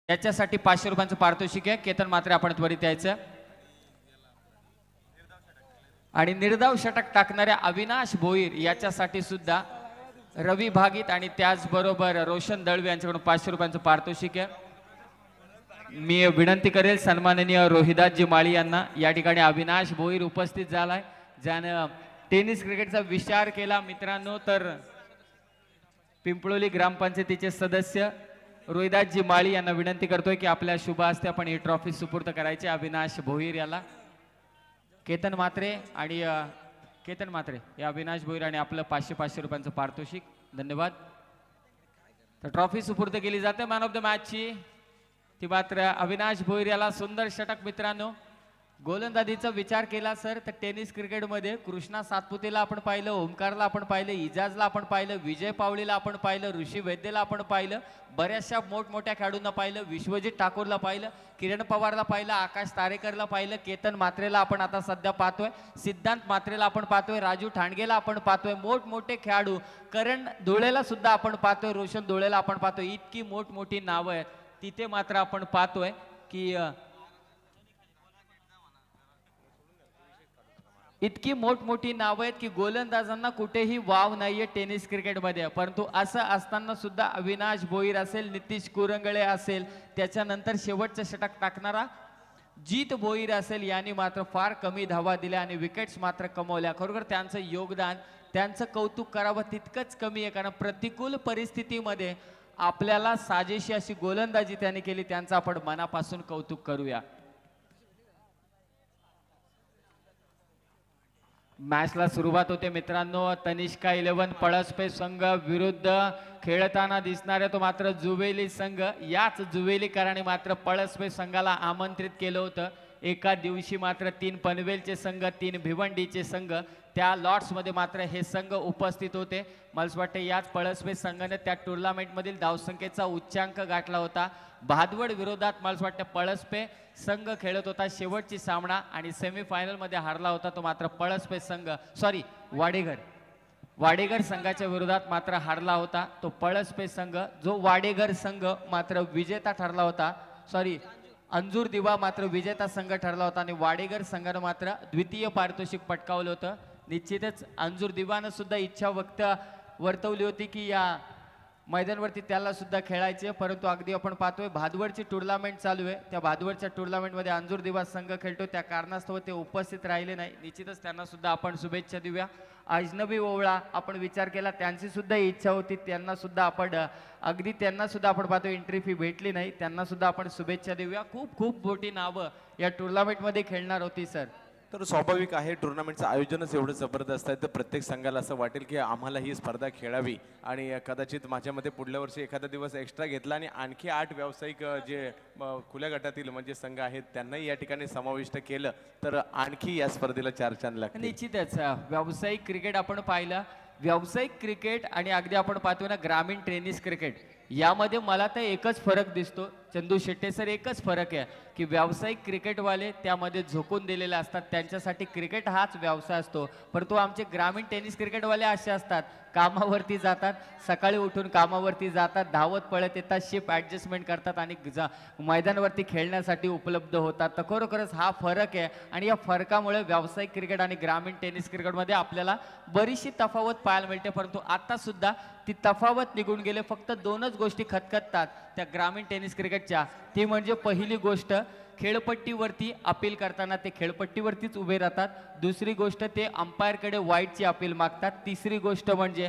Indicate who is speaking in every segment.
Speaker 1: याच्यासाठी 500 रुपयांचं पारितोषिक आहे. केतन मात्रे आपण त्वरित यायचं. आणि निर्धाव षटक टाकणाऱ्या अविनाश भोईर याच्यासाठी सुद्धा रवी भागीत आणि त्याचबरोबर रोशन दळवे यांच्याकडून 500 रुपयांचं पारितोषिक आहे. मी विनंती करेल सन्माननीय रोहिदासजी माळी यांना, या ठिकाणी अविनाश भोईर उपस्थित झालाय, ज्यानं टेनिस क्रिकेटचा विचार केला मित्रांनो. तर पिंपळोली ग्रामपंचायतीचे सदस्य रोहिदासजी माळी यांना विनंती करतोय की आपल्या शुभ हस्ते आपण ही ट्रॉफी सुपूर्द करायची अविनाश भोईर याला. केतन मात्रे आणि केतन मात्रे या अविनाश भोईर आणि आपलं 500 रुपयांचं पारितोषिक. धन्यवाद. तर ट्रॉफी सुपूर्द केली जाते मॅन ऑफ द मॅचची. ती मात्र अविनाश भोईर याला. सुंदर षटक मित्रांनो. गोलंदाजीचा विचार केला सर तर टेनिस क्रिकेटमध्ये कृष्णा सातपुतेला आपण पाहिलं, ओमकारला आपण पाहिलं, इजाजला आपण पाहिलं, विजय पावळीला आपण पाहिलं, ऋषी वैद्यला आपण पाहिलं, बऱ्याचशा मोठमोठ्या खेळाडूंना पाहिलं, विश्वजित ठाकूरला पाहिलं, किरण पवारला पाहिलं, आकाश तारेकरला पाहिलं, केतन मात्रेला आपण आता सध्या पाहतोय, सिद्धांत मात्रेला आपण पाहतोय, राजू ठाणगेला आपण पाहतोय, मोठमोठे खेळाडू, करण धुळेला सुद्धा आपण पाहतोय, रोशन धुळेला आपण पाहतोय. इतकी मोठमोठी नावं आहेत तिथे मात्र आपण पाहतोय की इतकी मोठमोठी नावं आहेत की गोलंदाजांना कुठेही वाव नाहीये टेनिस क्रिकेटमध्ये. परंतु असं असताना सुद्धा अविनाश भोईर असेल, नितीश कुरंगळे असेल, त्याच्यानंतर शेवटचं षटक टाकणारा जीत भोईर असेल, यांनी मात्र फार कमी धावा दिल्या आणि विकेट्स मात्र कमवल्या. खरोखर त्यांचं योगदान, त्यांचं कौतुक करावं तितकंच कमी आहे, कारण प्रतिकूल परिस्थितीमध्ये आपल्याला साजेशी अशी गोलंदाजी त्यांनी केली. त्यांचं आपण मनापासून कौतुक करूया. मॅचला सुरुवात होते मित्रांनो. तनिष्का 11 पळसपे संघ विरुद्ध खेळताना दिसणारे तो मात्र जुवेली संघ. याच जुवेलीकरांनी मात्र पळसपे संघाला आमंत्रित केलं होतं. एका दिवशी मात्र 3 पनवेलचे संघ, 3 भिवंडीचे संघ, त्या लॉट्समध्ये मात्र हे संघ उपस्थित होते. मला वाटतं याच पळसपे संघाने त्या टुर्नामेंटमधील धावसंख्येचा उच्चांक गाठला होता. भादवड विरोधात मला वाटतं पळसपे संघ खेळत होता शेवटची सामना आणि सेमीफायनल मध्ये हारला होता तो मात्र पळसपे संघ, वाडेघर संघाच्या विरोधात मात्र हारला होता तो पळसपे संघ, जो वाडेघर संघ मात्र विजेता ठरला होता. अंजूर दिवा मात्र विजेता संघ ठरला होता आणि वाडेघर संघानं मात्र द्वितीय पारितोषिक पटकावलं होतं. निश्चितच अंजूर दिवानं सुद्धा इच्छा वर्तवली होती की या मैदानावरती त्याला सुद्धा खेळायचे, परंतु अगदी आपण पाहतोय भादवडची टुर्नामेंट चालू आहे. त्या भादवडच्या टुर्नामेंटमध्ये अंजूर दिवा संघ खेळतो, त्या कारणास्तव ते उपस्थित राहिले नाही. निश्चितच त्यांना सुद्धा आपण शुभेच्छा देऊया. अजनबी ओवळा आपण विचार केला, त्यांची सुद्धा इच्छा होती, त्यांना सुद्धा आपण पाहतो एंट्री फी भेटली नाही, त्यांना सुद्धा आपण शुभेच्छा देऊया. खूप खूप मोठी नावं या टुर्नामेंटमध्ये खेळणार होती सर.
Speaker 2: तर स्वाभाविक आहे, टुर्नामेंटचं आयोजनच एवढं जबरदस्त आहे तर प्रत्येक संघाला असं वाटेल की आम्हाला ही स्पर्धा खेळावी आणि कदाचित माझ्या मते पुढल्या वर्षी एखादा दिवस एक्स्ट्रा घेतला आणि आणखी 8 व्यावसायिक जे खुल्या गटातील म्हणजे संघ आहेत त्यांनाही या ठिकाणी समाविष्ट केलं तर आणखी या स्पर्धेला 4 चांद लागतील.
Speaker 1: निश्चितच व्यावसायिक क्रिकेट आपण पाहिलं, व्यावसायिक क्रिकेट आणि अगदी आपण पाहतो ना ग्रामीण टेनिस क्रिकेट, यामध्ये मला तर एकच फरक दिसतो चंदू शेट्टे सर, एकच फरक आहे की व्यावसायिक क्रिकेटवाले त्यामध्ये झोकून दिलेले असतात, त्यांच्यासाठी क्रिकेट हाच व्यवसाय असतो. परंतु आमचे ग्रामीण टेनिस क्रिकेटवाले असे असतात, कामावरती जातात, सकाळी उठून कामावरती जातात, धावत पळत येतात, शिप ॲडजस्टमेंट करतात आणि मैदानावरती खेळण्यासाठी उपलब्ध होतात. तर खरोखरच हा फरक आहे आणि या फरकामुळे व्यावसायिक क्रिकेट आणि ग्रामीण टेनिस क्रिकेटमध्ये आपल्याला बरीचशी तफावत पाहायला मिळते. परंतु आता सुद्धा ती तफावत निघून गेले. फक्त 2च गोष्टी खतखततात त्या ग्रामीण टेनिस क्रिकेटच्या. ती म्हणजे पहिली गोष्ट, खेळपट्टीवरती अपील करताना ते खेळपट्टीवरतीच उभे राहतात. दुसरी गोष्ट, ते अंपायरकडे वाईटची अपील मागतात. तिसरी गोष्ट म्हणजे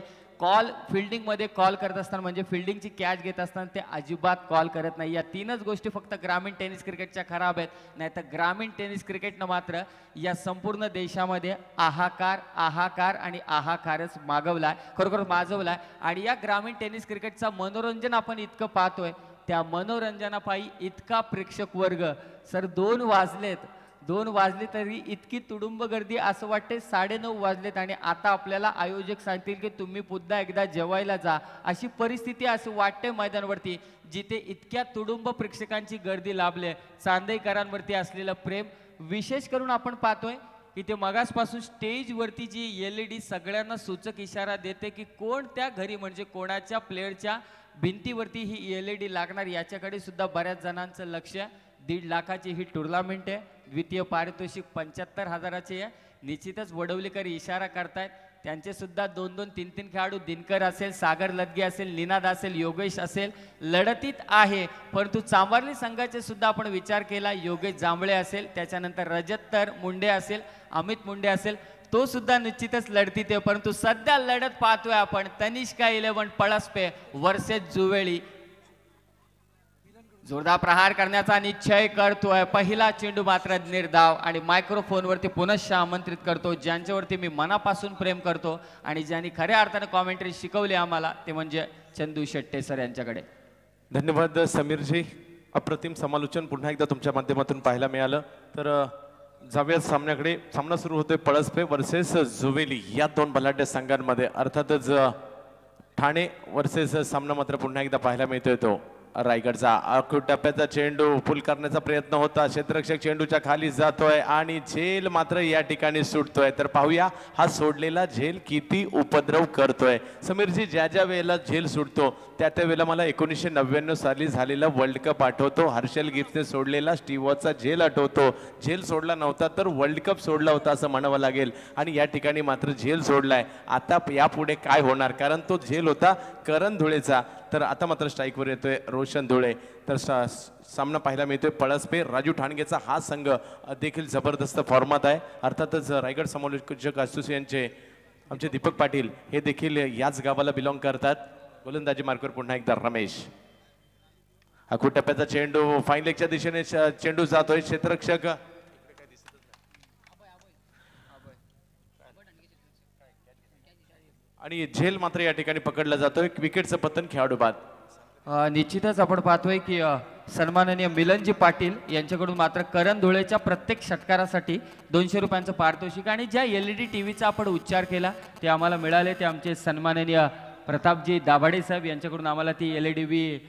Speaker 1: फिल्डिंगमध्ये कॉल करत असताना म्हणजे फिल्डिंगची कॅच घेत असताना ते अजिबात कॉल करत नाही. या 3च गोष्टी फक्त ग्रामीण टेनिस क्रिकेटच्या खराब आहेत. नाही तर ग्रामीण टेनिस क्रिकेटनं मात्र या संपूर्ण देशामध्ये हाहाकार आणि आहाकारच माजवलाय. आणि या ग्रामीण टेनिस क्रिकेटचा मनोरंजन आपण इतकं पाहतोय, त्या मनोरंजनापायी इतका प्रेक्षक वर्ग सर 2 वाजले तरी इतकी तुडुंब गर्दी, असं वाटते 9:30 वाजलेत आणि आता आपल्याला आयोजक सांगतील की तुम्ही पुन्हा एकदा जेवायला जा. अशी परिस्थिती असं वाटते मैदानावरती, जिथे इतक्या तुडुंब प्रेक्षकांची गर्दी लाभले. चांदेकरांवरती असलेलं प्रेम विशेष करून आपण पाहतोय की ते मगासपासून स्टेजवरती जी LED सगळ्यांना सूचक इशारा देते की कोणत्या घरी म्हणजे कोणाच्या प्लेअरच्या भिंतीवरती ही LED लागणार याच्याकडे सुद्धा बऱ्याच जणांचं लक्ष आहे. 1.5 लाखाची ही टुर्नामेंट आहे. द्वितीय पारितोषिक 75,000चे आहे. निश्चितच वडवलीकर इशारा करतायत, त्यांचे सुद्धा 2-2, 3-3 खेळाडू, दिनकर असेल, सागर लदगे असेल, निनाद असेल, योगेश असेल, लढतीत आहे. परंतु चांभारली संघाचे सुद्धा आपण विचार केला, योगेश जांभळे असेल, त्याच्यानंतर रजत मुंडे असेल, अमित मुंडे असेल, तो सुद्धा निश्चितच लढतीत आहे. परंतु सध्या लढत पाहतोय आपण तनिष्का 11 पळसपे वर्सेस जुवेळी. जोरदार प्रहार करण्याचा निश्चय करतोय. पहिला चेंडू मात्र निर्धाव आणि मायक्रोफोनवरती पुनश्च आमंत्रित करतो ज्यांच्यावरती मी मनापासून प्रेम करतो आणि ज्यांनी खऱ्या अर्थाने कॉमेंट्री शिकवली आम्हाला, ते म्हणजे चंदू शेट्टे सर यांच्याकडे.
Speaker 2: धन्यवाद समीरजी. अप्रतिम समालोचन पुन्हा एकदा तुमच्या माध्यमातून पाहायला मिळालं. तर जाऊया सामन्याकडे. सामना सुरू होतोय पळसपे वर्सेस जुवेली या दोन बलाढ्य संघांमध्ये. अर्थातच ठाणे वर्सेस सामना मात्र पुन्हा एकदा पाहायला मिळतोय तो रायगडचा. अखूट टप्प्याचा चेंडू फुल करण्याचा प्रयत्न होता, क्षेत्ररक्षक चेंडूच्या खाली जातोय आणि झेल मात्र या ठिकाणी सुटतोय. तर पाहूया हा सोडलेला झेल किती उपद्रव करतोय. समीरजी, ज्या ज्या वेळेला झेल सुटतो त्या त्या वेळेला मला 1999 साली झालेला वर्ल्ड कप आठवतो. हर्षल गिफ्टने सोडलेला स्टीवॉचा झेल आठवतो. झेल सोडला नव्हता तर वर्ल्ड कप सोडला होता असं म्हणावं लागेल. आणि या ठिकाणी मात्र झेल सोडलाय. आता यापुढे काय होणार, कारण तो झेल होता करण धुळेचा. तर आता मात्र स्ट्राईकवर येतोय रोशन धुळे. तर सामना पाहायला मिळतोय पळसपे राजू ठाणगेचा. हा संघ देखील जबरदस्त फॉर्मात आहे. अर्थातच रायगड समालोचक असोसिएशनचे आमचे दीपक पाटील हे देखील याच गावाला बिलॉंग करतात. गोलंदाजी मार्कवर पुन्हा एकदा रमेश. अखूट टप्प्याचा चेंडू फाईन लेगच्या दिशेने चेंडू जातोय. क्षेत्ररक्षक आणि झेल मात्र या ठिकाणी पकडला जातोय. विकेटचं पतन खेळाडू बाद.
Speaker 1: निश्चितच आपण पाहतोय की सन्माननीय मिलनजी पाटील यांच्याकडून मात्र करण धुळेच्या प्रत्येक षटकारासाठी 200 रुपयांचं पारितोषिक आणि ज्या LED टीव्हीचा आपण उच्चार केला ते आम्हाला मिळाले, ते आमचे सन्माननीय प्रतापजी दाभाडे साहेब यांच्याकडून आम्हाला ती LED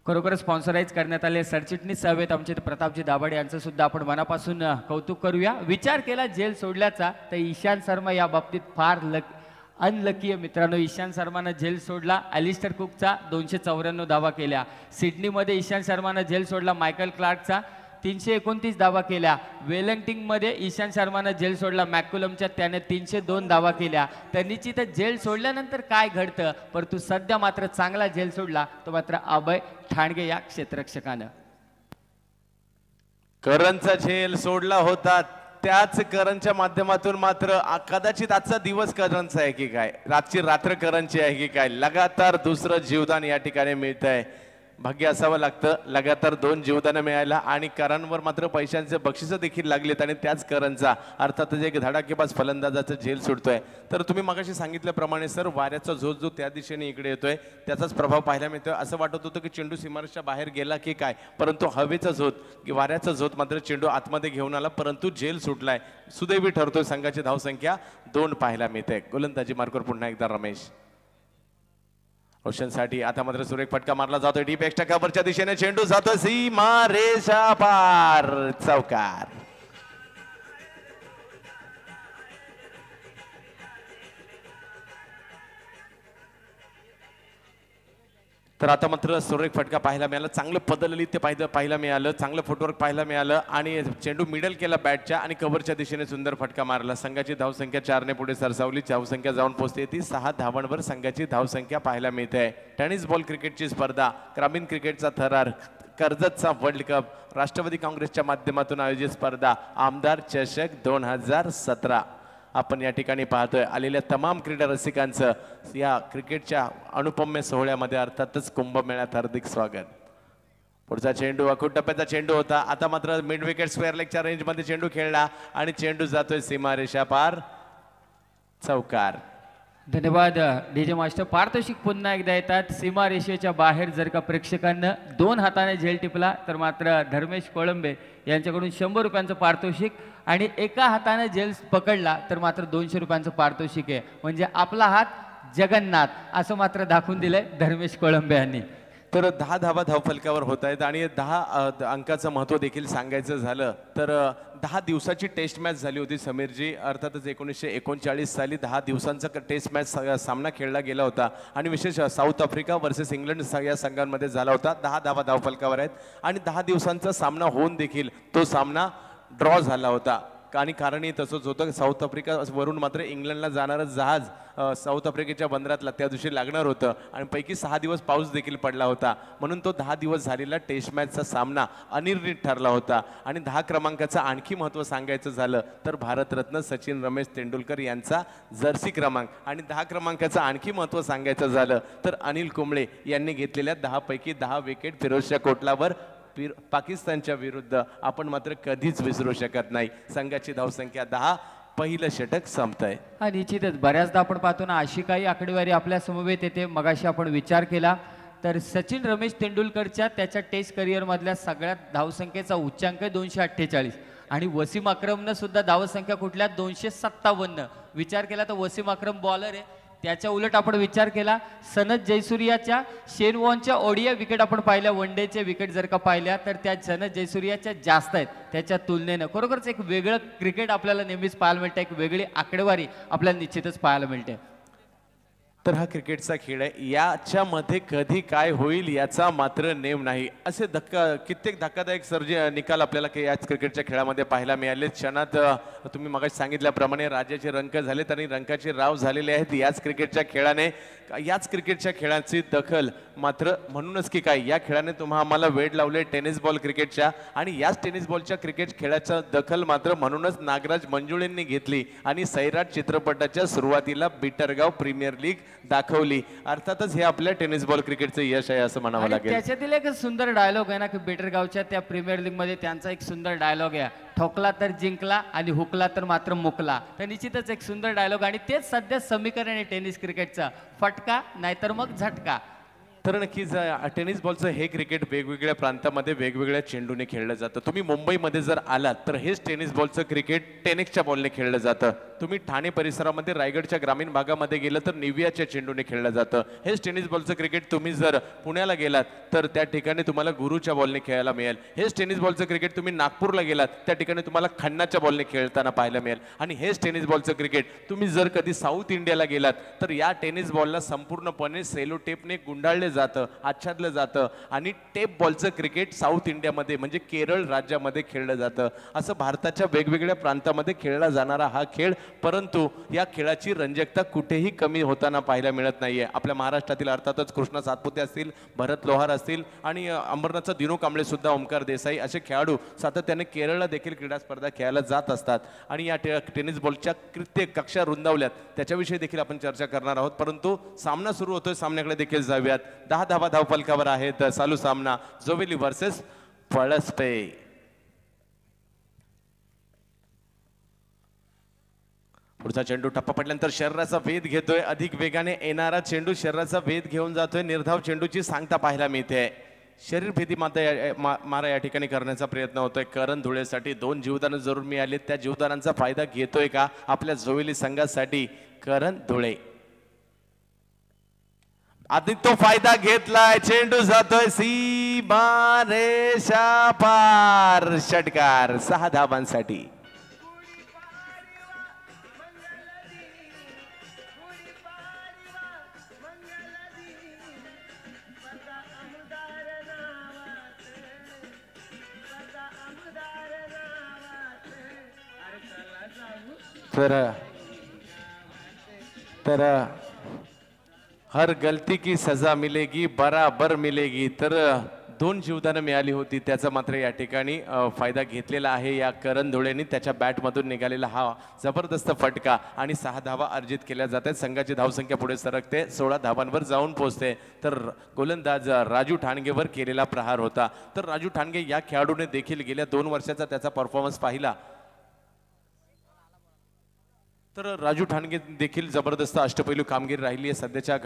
Speaker 1: खरोखर स्पॉन्सराईज करण्यात आले. सरचिटणीस साहेब आहेत आमचे प्रतापजी दाभाडे, यांचं सुद्धा आपण मनापासून कौतुक करूया. विचार केला जेल सोडल्याचा तर ईशान शर्मा या बाबतीत फार अनलकी आहे मित्रांनो. ईशान शर्मानं झेल सोडला. अलिस्टर कुकचा 294 धावा केल्या. सिडनीमध्ये ईशान शर्मानं झेल सोडला. मायकल क्लार्कचा 329 धावा केल्या. वेलिंग्टनमध्ये ईशान शर्मानं झेल सोडला. मॅक्युलमच्या त्याने 302 धावा केल्या. तर निश्चितच झेल सोडल्यानंतर काय घडतं, परंतु सध्या मात्र चांगला झेल सोडला तो मात्र अभय ठाणगे या क्षेत्ररक्षकानं.
Speaker 2: करणचा झेल सोडला होता, त्याच करणच्या माध्यमातून मात्र कदाचित आजचा दिवस करणचा आहे की काय, रातची रात्र करणची आहे की काय, लगातार दुसरं जीवदान या ठिकाणी मिळत आहे. भाग्य असावं लागतं लगातार 2 जीवदानं मिळायला. आणि करणवर मात्र पैशांचे बक्षिसं देखील लागलेत आणि त्याच करणचा अर्थातच एक धडाकेबाज फलंदाजाचं झेल सुटतोय. तर तुम्ही मगाशी सांगितल्याप्रमाणे सर वाऱ्याचा झोत जो त्या दिशेने इकडे येतोय त्याचाच प्रभाव पाहायला मिळतोय. असं वाटत होतं की चेंडू सीमारेषच्या बाहेर गेला की काय, परंतु हवेचा झोत की वाऱ्याचा झोत मात्र चेंडू आतमध्ये घेऊन आला, परंतु झेल सुटलाय. सुदैवी ठरतोय. संघाची धावसंख्या 2 पाहायला मिळते. गोलंदाजी मार्कवर पुन्हा एकदा रमेश. रोशनसाठी आता मात्र सुरेख फटका मारला जातोय. डीप एक्स्ट्रा कव्हरच्या दिशेने चेंडू जातोय सीमा रेषा पार, चौकार. तर आता मात्र सुरेख फटका पाहायला मिळाला. चांगलं पदललित ते पाहायला मिळालं. चांगलं फुटवर्क पाहायला मिळालं आणि चेंडू मिडल केला बॅटच्या आणि कव्हरच्या दिशेने सुंदर फटका मारला. संघाची धावसंख्या 4 ने पुढे सरसावली. धावसंख्या जाऊन पोहोचते ती 6 धावांवर संघाची धावसंख्या पाहायला मिळते. टेनिस बॉल क्रिकेटची स्पर्धा, ग्रामीण क्रिकेटचा थरार, कर्जतचा वर्ल्ड कप, राष्ट्रवादी काँग्रेसच्या माध्यमातून आयोजित स्पर्धा आमदार चषक 2017 आपण या ठिकाणी पाहतोय. आलेल्या तमाम क्रीडा रसिकांचं या क्रिकेटच्या अनुपम्य सोहळ्यामध्ये अर्थातच कुंभमेळ्यात हार्दिक स्वागत. पुढचा चेंडू अखूट टप्प्याचा चेंडू होता. आता मात्र मिड विकेट स्क्वेअर लेगच्या रेंजमध्ये चेंडू खेळला आणि चेंडू जातोय सीमारेषा पार, चौकार.
Speaker 1: धन्यवाद डीजे मास्टर. पारितोषिक पुन्हा एकदा येतात. सीमारेषेच्या बाहेर जर का प्रेक्षकांना 2 हाताने झेल टिपला तर मात्र धर्मेश कोळंबे यांच्याकडून 100 रुपयांचं पारितोषिक आणि एका हाताने झेल पकडला तर मात्र 200 रुपयांचं पारितोषिक आहे. म्हणजे आपला हात जगन्नाथ असं मात्र दाखवून दिलंय धर्मेश कोळंबे यांनी.
Speaker 2: तर 10 धावा धावफलकावर होत आहेत आणि 10 अंकाचं महत्त्व देखील सांगायचं झालं तर 10 दिवसाची टेस्ट मॅच झाली होती समीरजी. अर्थातच 1939 साली 10 दिवसांचा टेस्ट मॅच सामना खेळला गेला होता आणि विशेष साऊथ आफ्रिका वर्सेस इंग्लंड या संघांमध्ये झाला होता. 10 धावा धावफलकावर आहेत आणि 10 दिवसांचा सामना होऊन देखील तो सामना ड्रॉ झाला होता. आणि कारणही तसंच होतं. साऊथ आफ्रिका वरून मात्र इंग्लंडला जाणारं जहाज साऊथ आफ्रिकेच्या बंदरातला त्या दिवशी लागणार होतं आणि पैकी 6 दिवस पाऊस देखील पडला होता. म्हणून तो 10 दिवस झालेला टेस्ट मॅचचा सामना अनिर्णित ठरला होता. आणि 10 क्रमांकाचं आणखी महत्त्व सांगायचं झालं तर भारतरत्न सचिन रमेश तेंडुलकर यांचा जर्सी क्रमांक आणि 10 क्रमांकाचं आणखी महत्त्व सांगायचं झालं तर अनिल कुंबळे यांनी घेतलेल्या 10 पैकी 10 विकेट फिरोजशा कोटलावर पाकिस्तानच्या विरुद्ध आपण मात्र कधीच विसरू शकत नाही. संघाची धावसंख्या 10, पहिलं षटक संपतंय.
Speaker 1: हा निश्चितच बऱ्याचदा आपण पाहतो ना अशी काही आकडेवारी आपल्या समवेत येते. मगाशी आपण विचार केला तर सचिन रमेश तेंडुलकरच्या त्याच्या टेस्ट करिअरमधल्या सगळ्यात धावसंख्येचा उच्चांक आहे 248 आणि वसीम अक्रमनं सुद्धा धावसंख्या कुठल्या 257. विचार केला तर वसीम अक्रम बॉलर आहे. त्याच्या उलट आपण विचार केला सनत जयसूर्याच्या शेन वॉनच्या ओडिया विकेट आपण पाहिल्या, वन डेच्या विकेट जर का पाहिल्या तर त्या सनत जयसूर्याच्या जास्त आहेत त्याच्या तुलनेनं. खरोखरच एक वेगळं क्रिकेट आपल्याला नेहमीच पाहायला मिळतं, एक वेगळी आकडेवारी आपल्याला निश्चितच पाहायला मिळते.
Speaker 2: तर हा क्रिकेटचा खेळ आहे. याच्यामध्ये कधी काय होईल याचा मात्र नेम नाही. असे कित्येक धक्कादायक निकाल आपल्याला याच क्रिकेटच्या खेळामध्ये पाहायला मिळाले. क्षणात तुम्ही मगाशी सांगितल्याप्रमाणे राज्याचे रंक झालेत आणि रंकाचे राव झालेले आहेत याच क्रिकेटच्या खेळाने. याच क्रिकेटच्या खेळाची दखल मात्र म्हणूनच की काय या खेळाने आम्हाला वेड लावले टेनिस बॉल क्रिकेटच्या आणि याच टेनिस बॉलच्या क्रिकेट खेळाचा दखल मात्र म्हणूनच नागराज मंजुळेंनी घेतली आणि सैराट चित्रपटाच्या सुरुवातीला बिटरगाव प्रीमियर लीग दाखवली. अर्थातच हे आपल्या टेनिस बॉल क्रिकेटचं यश आहे असं म्हणावं लागेल.
Speaker 1: त्याच्यातील एक सुंदर डायलॉग आहे ना की बेटरगावच्या त्या प्रीमियर लीग मध्ये त्यांचा एक सुंदर डायलॉग आहे, ठोकला तर जिंकला आणि हुकला तर मात्र मुकला. तर निश्चितच एक सुंदर डायलॉग आणि तेच सध्या समीकरण आहे टेनिस क्रिकेटचा, फटका नाहीतर मग झटका.
Speaker 2: तर नक्कीच टेनिस बॉलचं हे क्रिकेट वेगवेगळ्या प्रांतामध्ये वेगवेगळ्या चेंडूने खेळलं जातं. तुम्ही मुंबईमध्ये जर आलात तर हेच टेनिस बॉलचं क्रिकेट टेनिसच्या बॉलने खेळलं जातं. तुम्ही ठाणे परिसरामध्ये रायगडच्या ग्रामीण भागामध्ये गेलं तर निवियाच्या चेंडूने खेळलं जातं. हेच टेनिस बॉलचं क्रिकेट तुम्ही जर पुण्याला गेलात तर त्या ठिकाणी तुम्हाला गुरुच्या बॉलने खेळायला मिळेल. हेच टेनिस बॉलचं क्रिकेट तुम्ही नागपूरला गेलात त्या ठिकाणी तुम्हाला खन्नाच्या बॉलने खेळताना पाहायला मिळेल. आणि हेच टेनिस बॉलचं क्रिकेट तुम्ही जर कधी साऊथ इंडियाला गेलात तर या टेनिस बॉलला संपूर्णपणे सेलो टेपने गुंडाळले जातं, आच्छादलं जातं आणि टेप बॉलचं क्रिकेट साऊथ इंडियामध्ये म्हणजे केरळ राज्यामध्ये खेळलं जातं. असं भारताच्या वेगवेगळ्या प्रांतामध्ये खेळला जाणारा हा खेळ, परंतु या खेळाची रंजकता कुठेही कमी होताना पाहायला मिळत नाहीये. आपल्या महाराष्ट्रातील अर्थातच कृष्णा सातपुते असतील, भरत लोहार असतील आणि अंबरनाथचा दिनू कांबळे सुद्धा, ओमकार देसाई असे खेळाडू सातत्याने केरळला देखील क्रीडा स्पर्धा खेळायला जात असतात. आणि या टेनिस बॉलच्या कित्येक कक्षा रुंदावल्यात त्याच्याविषयी देखील आपण चर्चा करणार आहोत. परंतु सामना सुरू होतोय, सामन्याकडे देखील जाऊयात. 10 धावा धावफलकावर आहेत. चालू सामना जोवेली वर्सेस पळसपे. पुढचा चेंडू टप्पा पडल्यानंतर शरीराचा वेध घेतोय, अधिक वेगाने येणारा चेंडू शरीराचा वेध घेऊन जातोय. निर्धाव चेंडूची सांगता पाहायला मिळते. शरीरभेदी मारा या ठिकाणी करण्याचा प्रयत्न होतोय. करण धुळेसाठी 2 जीवदानं जरूर मिळाले. त्या जीवदानांचा फायदा घेतोय का आपल्या जोवेली संघासाठी करण धुळे? आधी तो फायदा घेतलाय. चेंडू जातोय सीमा रेषा पार. षटकार 6 धावांसाठी. तर हर गलती की सजा मिलेगी बराबर मिलेगी. तर 2 जीवदानं मिळाली होती त्याचा मात्र या ठिकाणी फायदा घेतलेला आहे या करण धुळेंनी. त्याच्या बॅटमधून निघालेला हा जबरदस्त फटका आणि 6 धावा अर्जित केल्या जात आहेत. संघाची धावसंख्या पुढे सरकते, 16 धावांवर जाऊन पोहोचते. तर गोलंदाज राजू ठाणगेवर केलेला प्रहार होता. तर राजू ठाणगे या खेळाडूने देखील गेल्या 2 वर्षाचा त्याचा परफॉर्मन्स पाहिला तर राजू ठाणगे देखील जबरदस्त अष्टपैलू कामगिरी राहिली आहे. सध्याच्या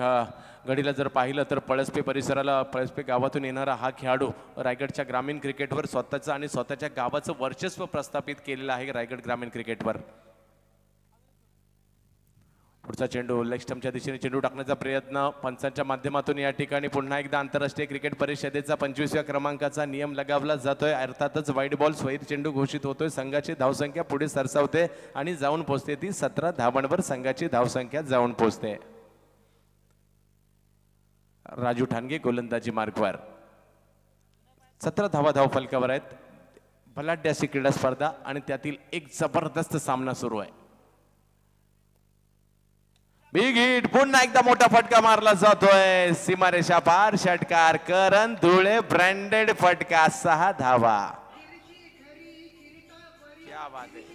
Speaker 2: घडीला जर पाहिलं तर पळसपे परिसराला, पळसपे गावातून येणारा हा खेळाडू रायगडच्या ग्रामीण क्रिकेटवर स्वतःचं आणि स्वतःच्या गावाचं वर्चस्व प्रस्थापित केलेलं आहे रायगड ग्रामीण क्रिकेटवर. पुढचा चेंडू लेग स्टंपच्या दिशेने चेंडू टाकण्याचा प्रयत्न पंचांच्या माध्यमातून या ठिकाणी पुन्हा एकदा आंतरराष्ट्रीय क्रिकेट परिषदेचा 25व्या क्रमांकाचा नियम लगावला जातोय. अर्थातच वाईट बॉल स्वैर चेंडू घोषित होतोय. संघाची धावसंख्या पुढे सरसावते आणि जाऊन पोहोचते ती 17 धावांवर संघाची धावसंख्या जाऊन पोहोचते. राजू ठाणगे गोलंदाजी मार्गवर 17 धावा धावफलकावर आहेत. बलाढ्य अशी क्रीडा स्पर्धा आणि त्यातील एक जबरदस्त सामना सुरू आहे. बिग हिट, पुन्हा एकदा मोठा फटका मारला जातोय. सीमारेषा पार षटकार. करण धुळे ब्रँडेड फटका 6 धावा. क्या बात है.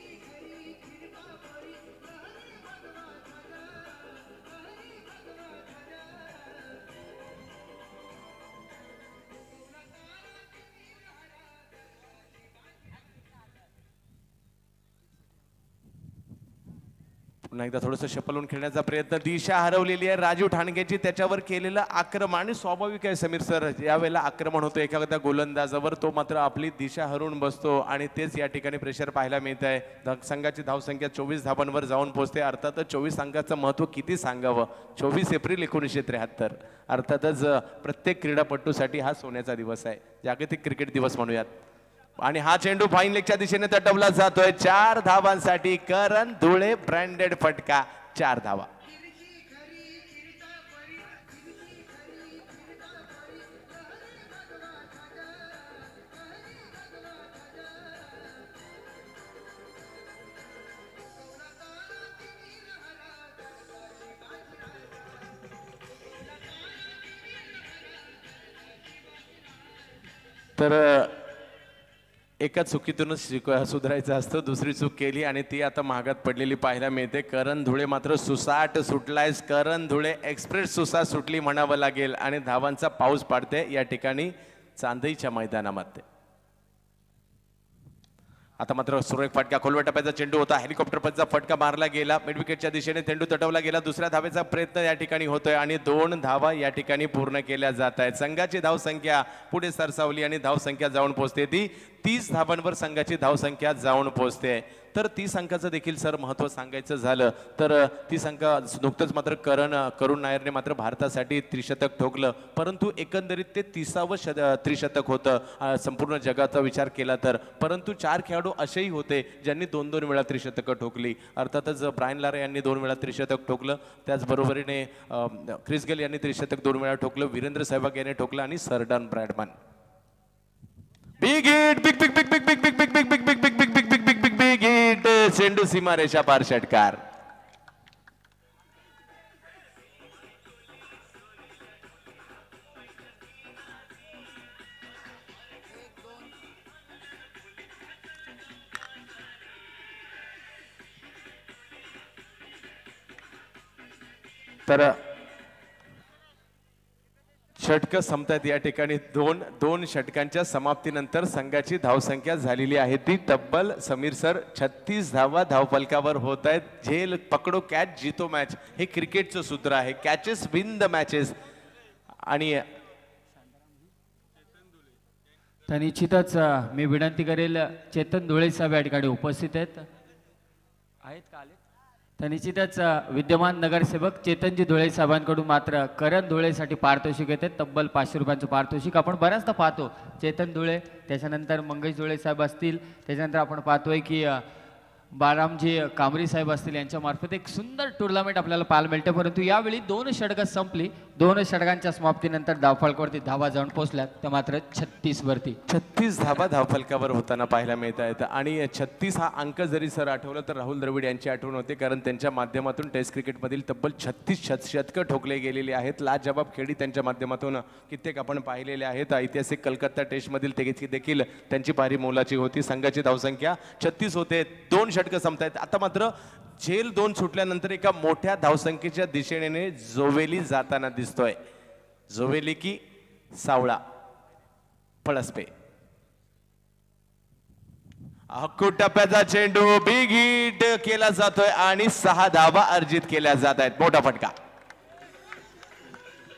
Speaker 2: पुन्हा एकदा थोडंसं शपलून खेळण्याचा प्रयत्न. दिशा हरवलेली आहे राजू ठाणगेची. त्याच्यावर केलेलं आक्रमण आणि स्वाभाविक आहे समीर सर, यावेळेला आक्रमण होतं एखाद्या गोलंदाजावर, तो मात्र आपली दिशा हरवून बसतो आणि तेच या ठिकाणी प्रेशर पाहायला मिळत आहे. संघाची धावसंख्या 24 धावांवर जाऊन पोहोचते. अर्थातच 24 अंकाचं महत्त्व किती सांगावं. 24 एप्रिल 1973. अर्थातच प्रत्येक क्रीडापटूसाठी हा सोन्याचा दिवस आहे, जागतिक क्रिकेट दिवस म्हणूयात. आणि हा चेंडू फाईन लेगच्या दिशेने तटवला जातोय. 4 धावांसाठी करण धुळे ब्रँडेड फटका. 4 धावा. तर एका चुकीतूनच सुधारायचं असतं. दुसरी चूक केली आणि ती आता महागात पडलेली पाहायला मिळते. करण धुळे मात्र सुसाट सुटलाय. करण धुळे एक्सप्रेस सुसाट सुटली म्हणावं लागेल आणि धावांचा पाऊस पाडते या ठिकाणी चांदईच्या मैदानामध्ये. आता मात्र सुरेख फटका. खोलव्या टप्प्याचा चेंडू होता. हेलिकॉप्टर पद्धतीचा फटका मारला गेला. मिड विकेटच्या दिशेने चेंडू तटवला गेला. दुसऱ्या धावेचा प्रयत्न या ठिकाणी होतोय आणि 2 धावा या ठिकाणी पूर्ण केल्या जात आहेत. संघाची धावसंख्या पुढे सरसावली आणि धावसंख्या जाऊन पोहोचते ती 30 धावांवर संघाची धावसंख्या जाऊन पोहोचते. तर 30 अंकाचं देखील सर महत्त्व सांगायचं झालं तर 30 अंक नुकतंच मात्र करुण नायरने मात्र भारतासाठी त्रिशतक ठोकलं, परंतु एकंदरीत ते 30वं त्रिशतक होतं संपूर्ण जगाचा विचार केला तर. परंतु 4 खेळाडू असेही होते ज्यांनी 2-2 वेळा त्रिशतकं ठोकली. अर्थातच ब्रायन लारा यांनी 2 वेळा त्रिशतक ठोकलं. त्याचबरोबरीने क्रिस गेल यांनी त्रिशतक 2 वेळा ठोकलं. वीरेंद्र सहवाग यांनी ठोकलं आणि sir don Bradman. Big hit, big big big big big big big big big big big big big big big big hit. चेंडू सीमारेषा पार षटकार. तर षटकं संपतात या ठिकाणी. दोन षटकांच्या समाप्तीनंतर संघाची धावसंख्या झालेली आहे ती तब्बल समीर सर 36 धावा धावफलकावर होत आहेत. झेल पकडो कॅच जीतो मॅच हे क्रिकेटचं सूत्र आहे. Catches win the matches. आणि
Speaker 1: तर निश्चितच मी विनंती करेल चेतन धुळे साहेब या ठिकाणी उपस्थित आहेत का आले. तर निश्चितच विद्यमान नगरसेवक चेतनजी धुळे साहेबांकडून मात्र करण धुळेसाठी पारितोषिक येते. तब्बल 500 रुपयांचं पारितोषिक आपण बऱ्याचदा पाहतो. चेतन धुळे, त्याच्यानंतर मंगेश धुळे साहेब असतील, त्याच्यानंतर आपण पाहतोय की बाळरामजी कांबरी साहेब असतील, यांच्यामार्फत एक सुंदर टुर्नामेंट आपल्याला पाहायला मिळते. परंतु यावेळी 2 षटकं संपली. 2 षटकांच्या समाप्तीनंतर धावफलकावरती धावा जाऊन पोहोचल्यात त्या मात्र 36 वरती.
Speaker 2: 36 धावा धावफलकावर होताना पाहायला मिळत आहेत. आणि 36 हा अंक जरी सर आठवलं तर राहुल द्रविड यांची आठवण होते, कारण त्यांच्या माध्यमातून टेस्ट क्रिकेटमधील तब्बल 36 शतकं ठोकले गेलेली आहेत. लाजवाब खेळी त्यांच्या माध्यमातून कित्येक आपण पाहिलेले आहेत. ऐतिहासिक कलकत्ता टेस्टमधील देखील त्यांची पारी मोलाची होती. संघाची धावसंख्या 36 होते. 2 षटकं संपतायत. आता मात्र झेल 2 सुटल्यानंतर एका मोठ्या धावसंख्येच्या दिशेने जोवेली जाताना दिसतोय. जोवेली की सावळा पळसपे. हक्कू टप्प्याचा चेंडू बिग हिट केला जातोय आणि 6 धावा अर्जित केल्या जात आहेत. मोठा फटका.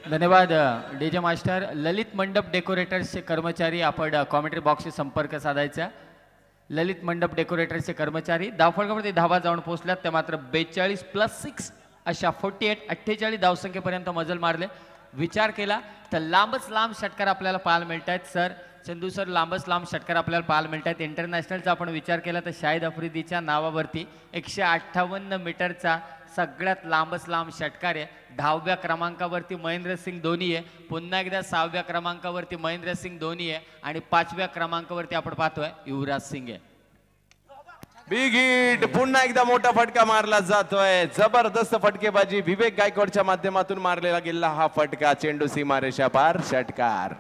Speaker 1: धन्यवाद डीजे मास्टर. ललित मंडप डेकोरेटर्सचे कर्मचारी आपण कॉमेंट्री बॉक्सशी संपर्क साधायचा. ललित मंडप डेकोरेटरचे कर्मचारी धावफलकावरती धावा जाऊन पोहोचल्यात त्या मात्र 42 + 6 अशा 48 धावसंख्येपर्यंत मजल मारले. विचार केला तर लांबच लांब षटकार आपल्याला पाहायला मिळत आहेत. सर चंदू सर, लांबच लांब षटकार आपल्याला पाहायला मिळत आहेत. इंटरनॅशनलचा आपण विचार केला तर शाहिद आफ्रिदीच्या नावावरती 158 मीटरचा सगळ्यात लांबच लांब षटकार आहे. 10व्या क्रमांकावरती महेंद्रसिंग धोनी आहे. पुन्हा एकदा 6व्या क्रमांकावरती महेंद्रसिंग धोनी आहे आणि 5व्या क्रमांकावरती आपण पाहतोय युवराज सिंग आहे.
Speaker 2: बिग हिट, पुन्हा एकदा मोठा फटका मारला जातोय. जबरदस्त फटकेबाजी विवेक गायकवाडच्या माध्यमातून मारलेला गेला हा फटका. चेंडू सीमारेषा पार, षटकार.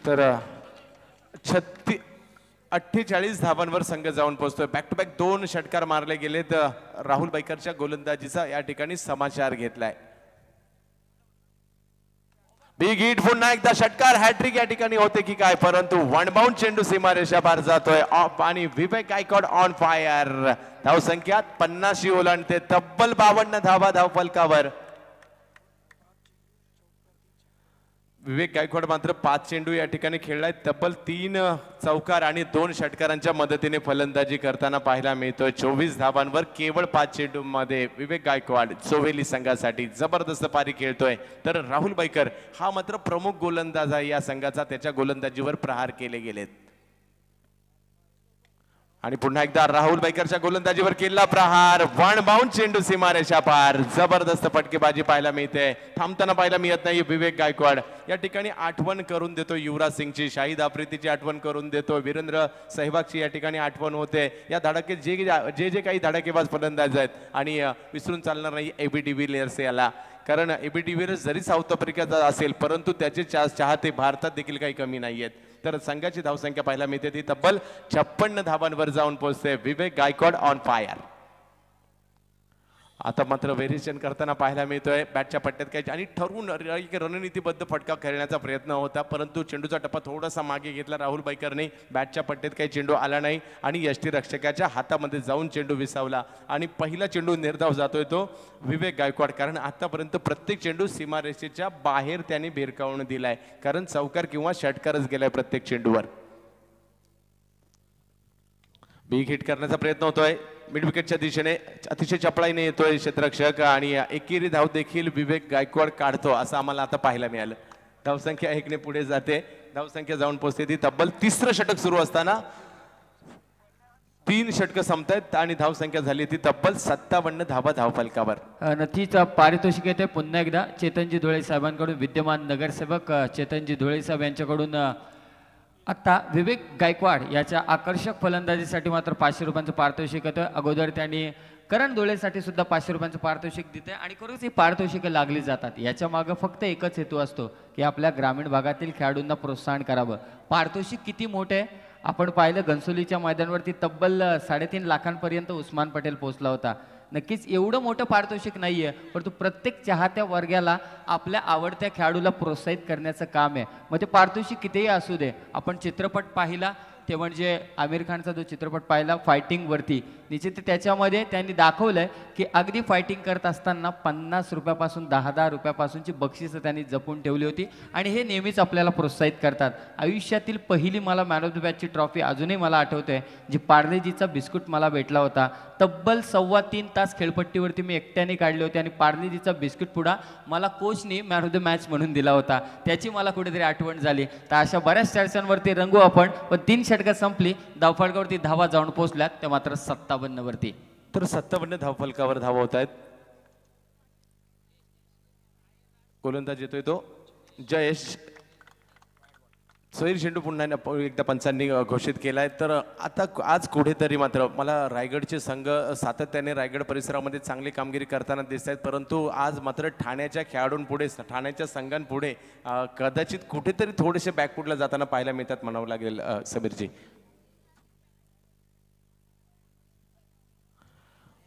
Speaker 2: तर 48 धावांवर संघ जाऊन पोहोचतोय. बॅक टू बॅक 2 षटकार मारले गेलेत. राहुल बैकरच्या गोलंदाजीचा या ठिकाणी समाचार घेतलाय. बिग हिट, पुन्हा एकदा षटकार. हॅट्रिक या ठिकाणी होते की काय, परंतु वन बाउंड चेंडू सीमारेषा पार जातोय ऑफ आणि विवेक गायकवाड ऑन फायर. धावसंख्या 50 ओलांडते. तब्बल 52 धावा धावफलकावर. विवेक गायकवाड मात्र 5 चेंडू या ठिकाणी खेळलाय. तब्बल 3 चौकार आणि 2 षटकारांच्या मदतीने फलंदाजी करताना पाहायला मिळतोय. 24 धावांवर केवळ 5 चेंडू मध्ये विवेक गायकवाड सोवेली संघासाठी जबरदस्त पारी खेळतोय. तर राहुल बैकर हा मात्र प्रमुख गोलंदाज आहे या संघाचा. त्याच्या गोलंदाजीवर प्रहार केले गेलेत आणि पुन्हा एकदा राहुल बैकरच्या गोलंदाजीवर केला प्रहार. वन बाउंड चेंडू सीमारेषा पार. जबरदस्त फटकेबाजी पाहायला मिळते. थांबताना पाहायला मिळत नाही. विवेक गायकवाड या ठिकाणी आठवण करून देतो युवराज सिंगची, शाहिद आफ्रिदीची आठवण करून देतो, वीरेंद्र सहवागची या ठिकाणी आठवण होते. या धडाके जे काही धडाकेबाज फलंदाज आहेत आणि विसरून चालणार नाही एबी डिव्हिलियर्स याला. कारण एबी डिव्हिलियर्स जरी साऊथ आफ्रिकेचा असेल परंतु त्याचे चाहते भारतात देखील काही कमी नाही आहेत. तर संघाची धावसंख्या पाहायला मिळते ती तब्बल 56 धावांवर जाऊन पोहोचते. विवेक गायकवाड ऑन फायर. आता मात्र व्हेरिएशन करताना पाहायला मिळतोय बॅटच्या पट्ट्यात काही आणि ठरवून एक रणनीतीबद्ध फटका खेळण्याचा प्रयत्न होता, परंतु चेंडूचा टप्पा थोडासा मागे घेतला राहुल बैकरने. बॅटच्या पट्ट्यात काही चेंडू आला नाही आणि यष्टीरक्षकाच्या हातामध्ये जाऊन चेंडू विसावला आणि पहिला चेंडू निर्धाव जातोय तो विवेक गायकवाड. कारण आतापर्यंत प्रत्येक चेंडू सीमारेषेच्या बाहेर त्याने भिरकावून दिलाय. कारण चौकार किंवा षटकारच गेलाय प्रत्येक चेंडूवर. बिग हिट करण्याचा प्रयत्न होतोय मिड विकेटच्या दिशेने. अतिशय चपळाईने येतोय क्षेत्ररक्षक आणि एकेरी धाव देखील विवेक गायकवाड काढतो असं आम्हाला आता पाहायला मिळालं. धावसंख्या 1 ने पुढे जाते. धावसंख्या जाऊन पोहोचते ती तब्बल 3रं षटक सुरू असताना 3 षटकं संपतायत आणि धावसंख्या झाली ती तब्बल 57 धावा धावफलकावर.
Speaker 1: नक्कीच पारितोषिक येते पुन्हा एकदा चेतनजी धुळे साहेबांकडून. विद्यमान नगरसेवक चेतनजी धुळे साहेब यांच्याकडून आता विवेक गायकवाड याच्या आकर्षक फलंदाजीसाठी मात्र 500 रुपयांचं पारितोषिक येतं. अगोदर त्यांनी करण धुळेसाठी सुद्धा 500 रुपयांचं पारितोषिक देते आणि खरंच ही पारितोषिकं लागली जातात. याच्या मागं फक्त एकच हेतू असतो की आपल्या ग्रामीण भागातील खेळाडूंना प्रोत्साहन करावं. पारितोषिक किती मोठे आहे आपण पाहिलं. घनसोलीच्या मैदानावरती तब्बल 3.5 लाखांपर्यंत उस्मान पटेल पोहोचला होता. नक्कीच एवढं मोठं पारितोषिक नाहीये, परंतु प्रत्येक चाहत्या वर्गाला आपल्या आवडत्या खेळाडूला प्रोत्साहित करण्याचं काम आहे. मग ते पारितोषिक कितीही असू दे. आपण चित्रपट पाहिला ते म्हणजे आमिर खानचा जो चित्रपट पाहिला फायटिंगवरती, निश्चित त्याच्यामध्ये त्यांनी दाखवलंय की अगदी फायटिंग करत असताना 50 रुपयापासून 10-10 रुपयापासूनची बक्षिसं त्यांनी जपून ठेवली होती आणि हे नेहमीच आपल्याला प्रोत्साहित करतात. आयुष्यातील पहिली मला मॅन ऑफ द मॅचची ट्रॉफी अजूनही मला आठवते, जी पार्लेजीचा बिस्कुट मला भेटला होता. तब्बल 3.25 तास खेळपट्टीवरती मी एकट्याने काढले होते आणि पार्लेजीचा बिस्कुट पुडा मला कोचने मॅन ऑफ द मॅच म्हणून दिला होता. त्याची मला कुठेतरी आठवण झाली. तर अशा बऱ्याच चर्चांवरती रंगू आपण. पण 3 षटकं संपली. धावफलकावरती धावा जाऊन पोहोचल्यात त्या मात्र 57 वरती.
Speaker 2: तर 57 धावफलकावर धावा होत आहेत. गोलंदाज येतोय तो जयेश. सोहेल शेंडू पुन्हा एकदा पंचांनी घोषित केलाय. तर आता आज कुठेतरी मात्र मला रायगडचे संघ सातत्याने रायगड परिसरामध्ये चांगली कामगिरी करताना दिसत आहेत, परंतु आज मात्र ठाण्याच्या खेळाडूंपुढे ठाण्याच्या संघांपुढे कदाचित कुठेतरी थोडेसे बॅकफुटला जाताना पाहायला मिळतात म्हणावं लागेल समीरजी.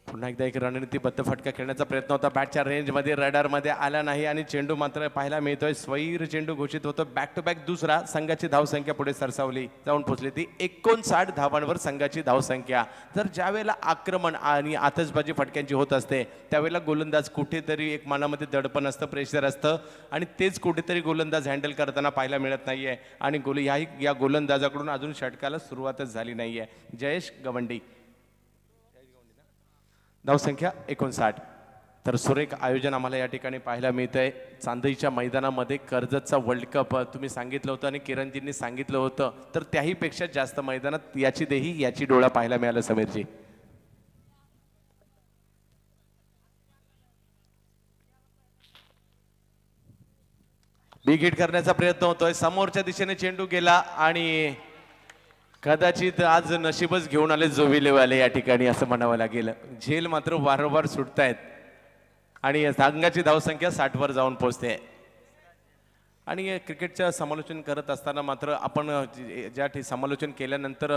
Speaker 2: पुन्हा एकदा एक रणनीतीबद्ध फटका खेळण्याचा प्रयत्न होता, बॅटच्या रेंजमध्ये रडारमध्ये आला नाही आणि चेंडू मात्र पाहायला मिळतोय. स्वैर चेंडू घोषित होतो, बॅक टू बॅक दुसरा. संघाची धावसंख्या पुढे सरसावली, जाऊन पोहोचली ती 59 धावांवर संघाची धावसंख्या. तर ज्यावेळेला आक्रमण आणि आतषबाजी फटक्यांची होत असते त्यावेळेला गोलंदाज कुठेतरी एक मनामध्ये दडपण असतं, प्रेशर असतं आणि तेच कुठेतरी गोलंदाज हँडल करताना पाहायला मिळत नाहीये आणि या गोलंदाजाकडून अजून षटकाला सुरुवातच झाली नाहीये. जयेश गवंडी, धावसंख्या 59. तर सुरेख आयोजन आम्हाला या ठिकाणी पाहायला मिळतंय. चांदईच्या मैदानामध्ये कर्जतचा वर्ल्ड कप तुम्ही सांगितलं होतं आणि किरणजींनी सांगितलं होतं, तर त्याही पेक्षा जास्त मैदानात याची देही याची डोळा पाहायला मिळाला. समीरजी, बिग हिट करण्याचा प्रयत्न होतोय, समोरच्या दिशेने चेंडू गेला आणि कदाचित आज नशीबच घेऊन आले जोविलेवाले या ठिकाणी असं म्हणावं लागेल. झेल मात्र वारंवार सुटतायत आणि संघाची धावसंख्या 60 वर जाऊन पोहोचते. आणि क्रिकेटचं समालोचन करत असताना मात्र आपण समालोचन केल्यानंतर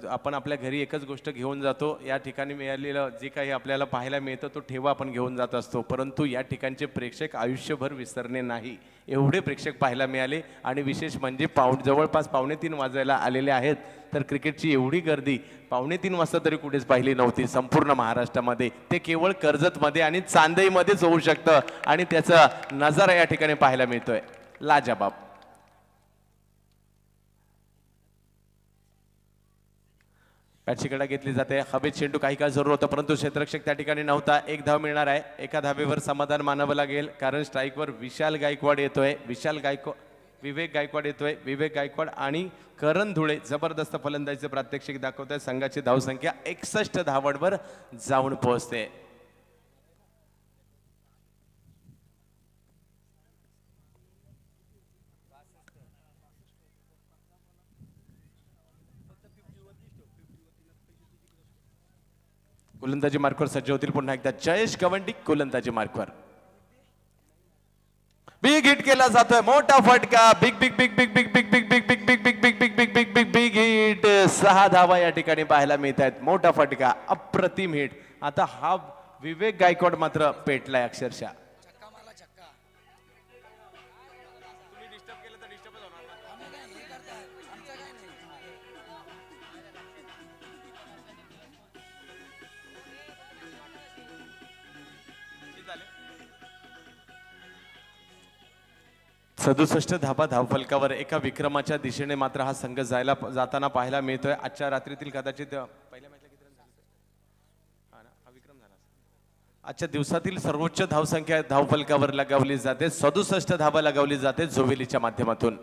Speaker 2: आपण आपल्या घरी एकच गोष्ट घेऊन जातो, या ठिकाणी मिळालेलं जे काही आपल्याला पाहायला मिळतं तो ठेवा आपण घेऊन जात असतो. परंतु या ठिकाणचे प्रेक्षक आयुष्यभर विसरणे नाही, एवढे प्रेक्षक पाहायला मिळाले. आणि विशेष म्हणजे जवळपास 2:45 वाजायला आलेले आहेत. तर क्रिकेटची एवढी गर्दी 2:45 वाजता तरी कुठेच पाहिली नव्हती संपूर्ण महाराष्ट्रामध्ये. ते केवळ कर्जतमध्ये आणि चांदईमध्येच होऊ शकतं आणि त्याचा नजारा या ठिकाणी पाहायला मिळतोय. लाजवाब. बॅटची कडा घेतली जाते, हवेत चेंडू काही काळ जरूर होता परंतु क्षेत्ररक्षक त्या ठिकाणी नव्हता. एक धाव मिळणार आहे, एका धावेवर समाधान मानावं लागेल कारण स्ट्राईकवर विवेक गायकवाड येतोय. विवेक गायकवाड आणि करण धुळे जबरदस्त फलंदाजीचे प्रात्यक्षिक दाखवत आहे. संघाची धावसंख्या 61 धावांवर जाऊन पोहोचते. गोलंदाजी मार्कवर सज्ज होतील पुन्हा एकदा जयेश गवंडी. गोलंदाजी मार्कवर बिग हिट केला जातोय, मोठा फटका, big big big big big big big big big big big big big big big big big hit. 6 धावा या ठिकाणी पाहायला मिळत आहेत. मोठा फटका, अप्रतिम हिट. आता हा विवेक गायकवाड मात्र पेटलाय अक्षरशः. सदुसष्ट धाबा धावफलकावर एका विक्रमाच्या दिशेने मात्र हा संघ जाताना पाहायला मिळतोय. आजच्या रात्रीतील कदाचित पहिल्या मॅचला किती रन झाले? हा विक्रम झाला. आजच्या दिवसातील सर्वोच्च धावसंख्या धावफलकावर लगावली जाते. 67 धाबा लगावली जाते जोवेलीच्या माध्यमातून.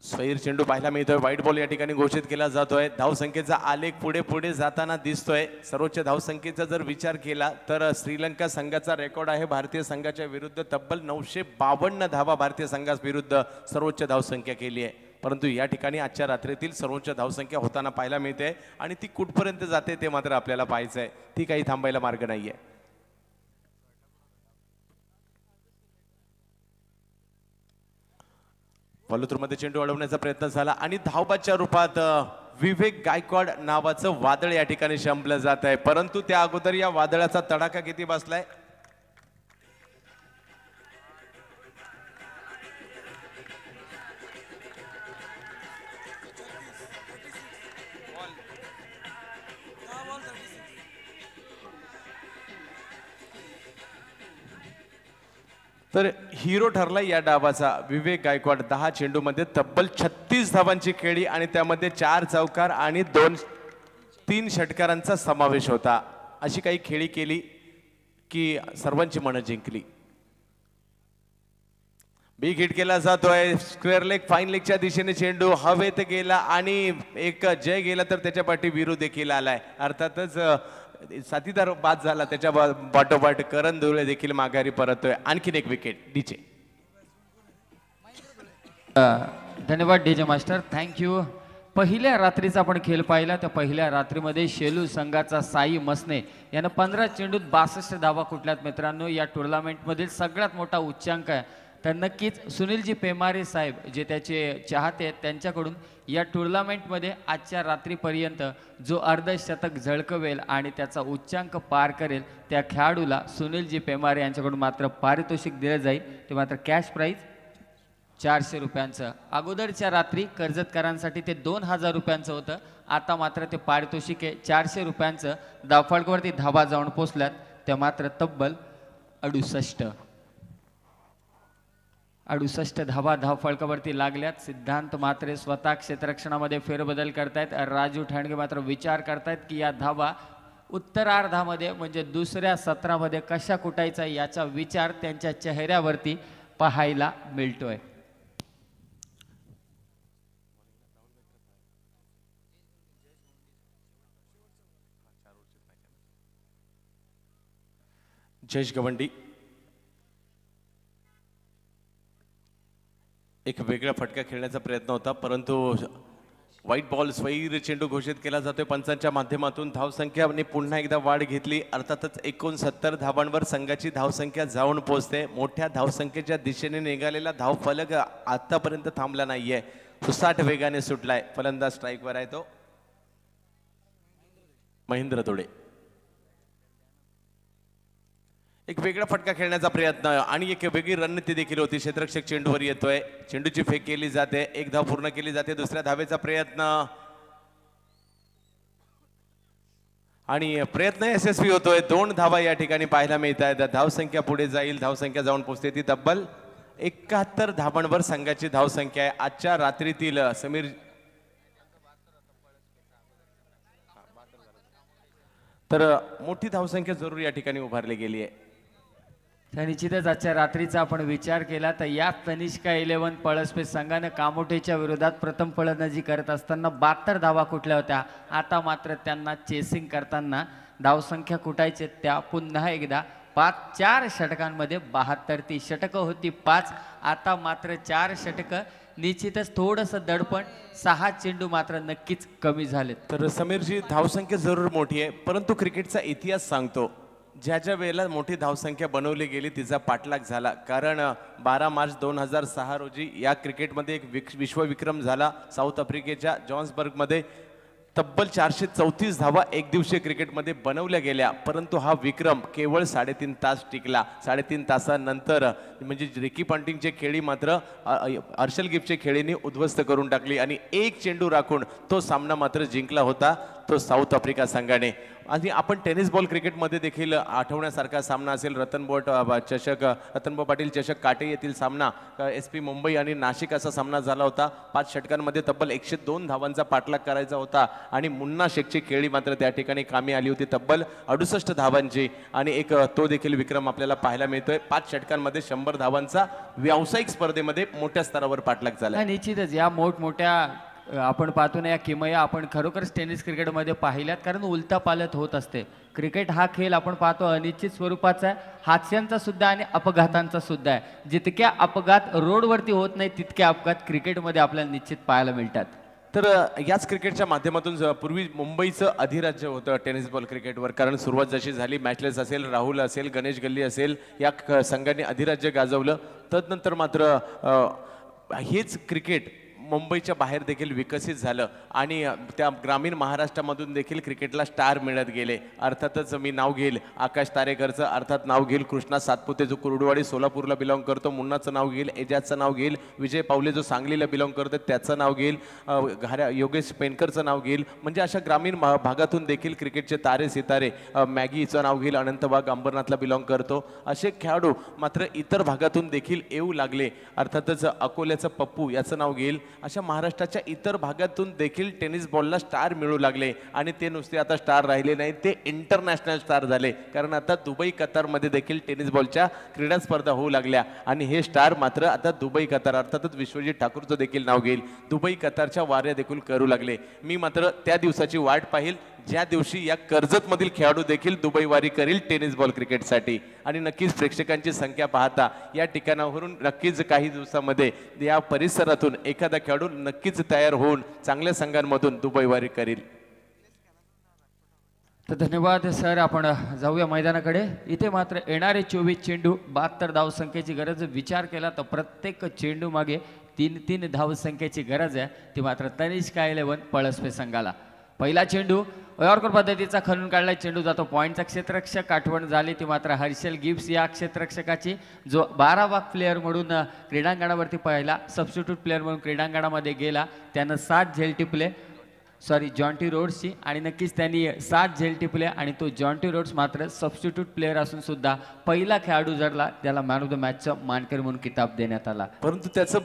Speaker 2: स्वैर चेंडू पाहायला मिळतोय, व्हाईट बॉल या ठिकाणी घोषित केला जातोय. धावसंख्येचा आलेख पुढे पुढे जाताना दिसतोय. सर्वोच्च धावसंख्येचा जर विचार केला तर श्रीलंका संघाचा रेकॉर्ड आहे भारतीय संघाच्या विरुद्ध. तब्बल 952 धावा भारतीय संघाविरुद्ध सर्वोच्च धावसंख्या केली आहे. परंतु या ठिकाणी आजच्या रात्रीतील सर्वोच्च धावसंख्या होताना पाहायला मिळते आणि ती कुठपर्यंत जाते ते मात्र आपल्याला पाहायचं आहे. ती काही थांबायला मार्ग नाहीये. फॉलोथ्रूमध्ये चेंडू अडवण्याचा प्रयत्न झाला आणि धावबादच्या रूपात विवेक गायकवाड नावाचं वादळ या ठिकाणी शंभलं जात आहे. परंतु त्या अगोदर या वादळाचा तडाखा किती बसलाय? तर हिरो ठरला या डावाचा विवेक गायकवाड. 10 चेंडूमध्ये तब्बल 36 धावांची खेळी आणि त्यामध्ये 4 चौकार आणि 3 षटकारांचा समावेश होता. अशी काही खेळी केली की सर्वांची मनं जिंकली. बिग हिट केला जातोय, स्क्वेअर लेग फाईन लेगच्या दिशेने चेंडू हवेत गेला आणि एक जय गेला तर त्याच्या पाठी विरू देखील आलाय. अर्थातच साथीदार बाद झाला, त्याच्या पाठोपाठ करण धुळे देखील माघारी परततोय. आणखीन एक विकेट डीजे.
Speaker 1: धन्यवाद डीजे मास्टर, थँक्यू. पहिल्या रात्रीचा आपण खेळ पाहिला. त्या पहिल्या रात्रीमध्ये शेलू संघाचा साई मसने यानं 15 चेंडूत 62 धावा कुठल्यात मित्रांनो. या टुर्नामेंटमधील सगळ्यात मोठा उच्चांक आहे. तर नक्कीच सुनीलजी पेमारे साहेब जे त्याचे चाहते आहेत त्यांच्याकडून या टुर्नामेंटमध्ये आजच्या रात्रीपर्यंत जो अर्धशतक झळकवेल आणि त्याचा उच्चांक पार करेल त्या खेळाडूला सुनीलजी पेमारे यांच्याकडून मात्र पारितोषिक दिलं जाईल, ते मात्र कॅश प्राईज 400 रुपयांचं. अगोदरच्या रात्री कर्जतकरांसाठी ते 2000 रुपयांचं होतं, आता मात्र ते पारितोषिक आहे 400 रुपयांचं. धावफलकावरती धाबा जाऊन पोचल्यात त्या मात्र तब्बल 68 धाबा धावफलकावरती लागल्यात. सिद्धांत मात्रे स्वतः क्षेत्ररक्षणामध्ये फेरबदल करतायत. राजू ठाणगे मात्र विचार करतायत की या धाबा उत्तरार्धामध्ये म्हणजे दुसऱ्या सत्रामध्ये कशा कुटायचा याचा विचार त्यांच्या चेहऱ्यावरती पाहायला मिळतोय.
Speaker 2: जयेश गवंडी एक वेगळा फटका खेळण्याचा प्रयत्न होता, परंतु व्हाईट बॉल स्वैर चेंडू घोषित केला जातोय पंचांच्या माध्यमातून. धावसंख्याने पुन्हा एकदा वाढ घेतली. अर्थातच 69 धावांवर संघाची धावसंख्या जाऊन पोहोचते. मोठ्या धावसंख्येच्या दिशेने निघालेला धावफलक आतापर्यंत थांबला नाहीये, सुसाट वेगाने सुटलाय. फलंदाज स्ट्राईकवर आहे तो महेंद्र तोडे. एक वेगळा फटका खेळण्याचा प्रयत्न आणि एक वेगळी रणनीती देखील होती. क्षेत्ररक्षक चेंडूवर येतोय, चेंडूची फेक केली जाते, एक धाव पूर्ण केली जाते. दुसऱ्या धावेचा प्रयत्न आणि प्रयत्न यशस्वी होतोय. 2 धावा या ठिकाणी पाहायला मिळत आहेत. धावसंख्या पुढे जाईल, धावसंख्या जाऊन पोहोचते ती तब्बल 71 धावांवर संघाची धावसंख्या आहे. आजच्या रात्रीतील समीर तर मोठी धावसंख्या जरूर या ठिकाणी उभारली गेली आहे.
Speaker 1: तर निश्चितच आजच्या रात्रीचा आपण विचार केला तर या तनिष्का 11 पळसपेठ संघाने कामोठेच्या विरोधात प्रथम फलंदाजी करत असताना 72 धावा कुठल्या होत्या. आता मात्र त्यांना चेसिंग करताना धावसंख्या कुठायचे त्या पुन्हा एकदा 4 षटकांमध्ये 72 ती षटकं होती 5, आता मात्र 4 षटकं. निश्चितच थोडंसं दडपण, 6 चेंडू मात्र नक्कीच कमी झालेत.
Speaker 2: तर समीरजी धावसंख्या जरूर मोठी आहे, परंतु क्रिकेटचा इतिहास सांगतो ज्या ज्या वेळेला मोठी धावसंख्या बनवली गेली तिचा पाठलाग झाला. कारण 12 मार्च 2006 रोजी या क्रिकेटमध्ये एक विश्वविक्रम झाला. साऊथ आफ्रिकेच्या जॉन्सबर्गमध्ये तब्बल 434 धावा एक दिवसीय क्रिकेटमध्ये बनवल्या गेल्या, परंतु हा विक्रम केवळ 3.5 तास टिकला. 3.5 तासानंतर म्हणजे रिकी पॉन्टिंगचे खेळी मात्र हर्षल गिफ्टचे खेळीने उद्ध्वस्त करून टाकली आणि एक चेंडू राखून तो सामना मात्र जिंकला होता तो साऊथ आफ्रिका संघाने. आणि आपण टेनिस बॉल क्रिकेटमध्ये देखील आठवण्यासारखा सामना असेल रतनभाऊ पाटील चषक काटे येथील सामना, SP मुंबई आणि नाशिक असा सामना झाला होता. 5 षटकांमध्ये तब्बल 102 धावांचा पाठलाग करायचा होता आणि मुन्ना शेखची खेळी मात्र त्या ठिकाणी कामी आली होती तब्बल 68 धावांची आणि एक तो देखील विक्रम आपल्याला पाहायला मिळतोय. 5 षटकांमध्ये 100 धावांचा व्यावसायिक स्पर्धेमध्ये मोठ्या स्तरावर पाठलाग झाला.
Speaker 1: निश्चितच या मोठमोठ्या आपण पाहतो ना या किमया आपण खरोखरच टेनिस क्रिकेटमध्ये पाहिल्यात, कारण उलटा पालट होत असते. क्रिकेट हा खेळ आपण पाहतो अनिश्चित स्वरूपाचा आहे, हास्यांचा सुद्धा आणि अपघातांचा सुद्धा आहे. जितक्या अपघात रोडवरती होत नाही तितके अपघात क्रिकेटमध्ये आपल्याला निश्चित पाहायला मिळतात.
Speaker 2: तर याच क्रिकेटच्या माध्यमातून पूर्वी मुंबईचं अधिराज्य होतं टेनिस बॉल क्रिकेटवर, कारण सुरुवात जशी झाली मॅचलेस असेल, राहुल असेल, गणेश गल्ली असेल या संघाने अधिराज्य गाजवलं. तदनंतर मात्र हेच क्रिकेट मुंबईच्या बाहेर देखील विकसित झालं आणि त्या ग्रामीण महाराष्ट्रामधून देखील क्रिकेटला स्टार मिळत गेले. अर्थातच मी नाव घेईल आकाश तारेकरचं, अर्थात नाव घेईल कृष्णा सातपुते जो कुर्डुवाडी सोलापूरला बिलॉंग करतो, मुन्नाचं नाव घेईल, एजाजचं नाव घेईल, विजय पावले जो सांगलीला बिलॉंग करतो त्याचं नाव घेईल, योगेश पेनकरचं नाव घेईल. म्हणजे अशा ग्रामीण भागातून देखील क्रिकेटचे तारे सितारे, मॅगीचं नाव घेईल, अनंत वाघ अंबरनाथला बिलॉंग करतो, असे खेळाडू मात्र इतर भागातून देखील येऊ लागले. अर्थातच अकोल्याचं पप्पू याचं नाव घेईल. अशा महाराष्ट्राच्या इतर भागातून देखील टेनिस बॉलला स्टार मिळू लागले आणि ते नुसते आता स्टार राहिले नाही, ते इंटरनॅशनल स्टार झाले. कारण आता दुबई कतारमध्ये देखील टेनिस बॉलच्या क्रीडा स्पर्धा होऊ लागल्या आणि हे स्टार मात्र आता दुबई कतार अर्थातच विश्वजीत ठाकूरचं देखील नाव घेईल, दुबई कतारच्या वाऱ्या देखील करू लागले. मी मात्र त्या दिवसाची वाट पाहिल ज्या दिवशी या कर्जतमधील खेळाडू देखील दुबई वारी करील टेनिस बॉल क्रिकेटसाठी. आणि नक्कीच प्रेक्षकांची संख्या पाहता या ठिकाणावरून नक्कीच काही दिवसामध्ये या परिसरातून एखादा खेळाडू नक्कीच तयार होऊन चांगल्या संघांमधून दुबई वारी करील.
Speaker 1: तर धन्यवाद सर. आपण जाऊया मैदानाकडे. इथे मात्र येणारे 24 चेंडू 72 धावसंख्येची गरज विचार केला तर प्रत्येक चेंडू मागे 3-3 धावसंख्येची गरज आहे. ती मात्र तनिष्क 11 पळसपे संघाला. पहिला चेंडू यॉर्कर पद्धतीचा खणून काढला. चेंडू जातो पॉईंटचा क्षेत्ररक्षक. आठवण झाली ती मात्र हर्षल गिब्स या क्षेत्ररक्षकाची, जो 12 वाक प्लेअर म्हणून क्रीडांगणावरती पहिला सबस्टिट्यूट प्लेअर म्हणून क्रीडांगणामध्ये गेला. त्यानं 7 झेल टिपले, जॉन्टी रोड्सची, आणि नक्कीच त्यांनी 7 झेल टिपले. आणि तो जॉन्टी रोड्स मात्र सबस्टिट्यूट प्लेअर असून सुद्धा पहिला खेळाडू ठरला. त्याला मॅन ऑफ द मॅचचा मानकरी म्हणून किताब देण्यात आला.
Speaker 2: परंतु त्याचं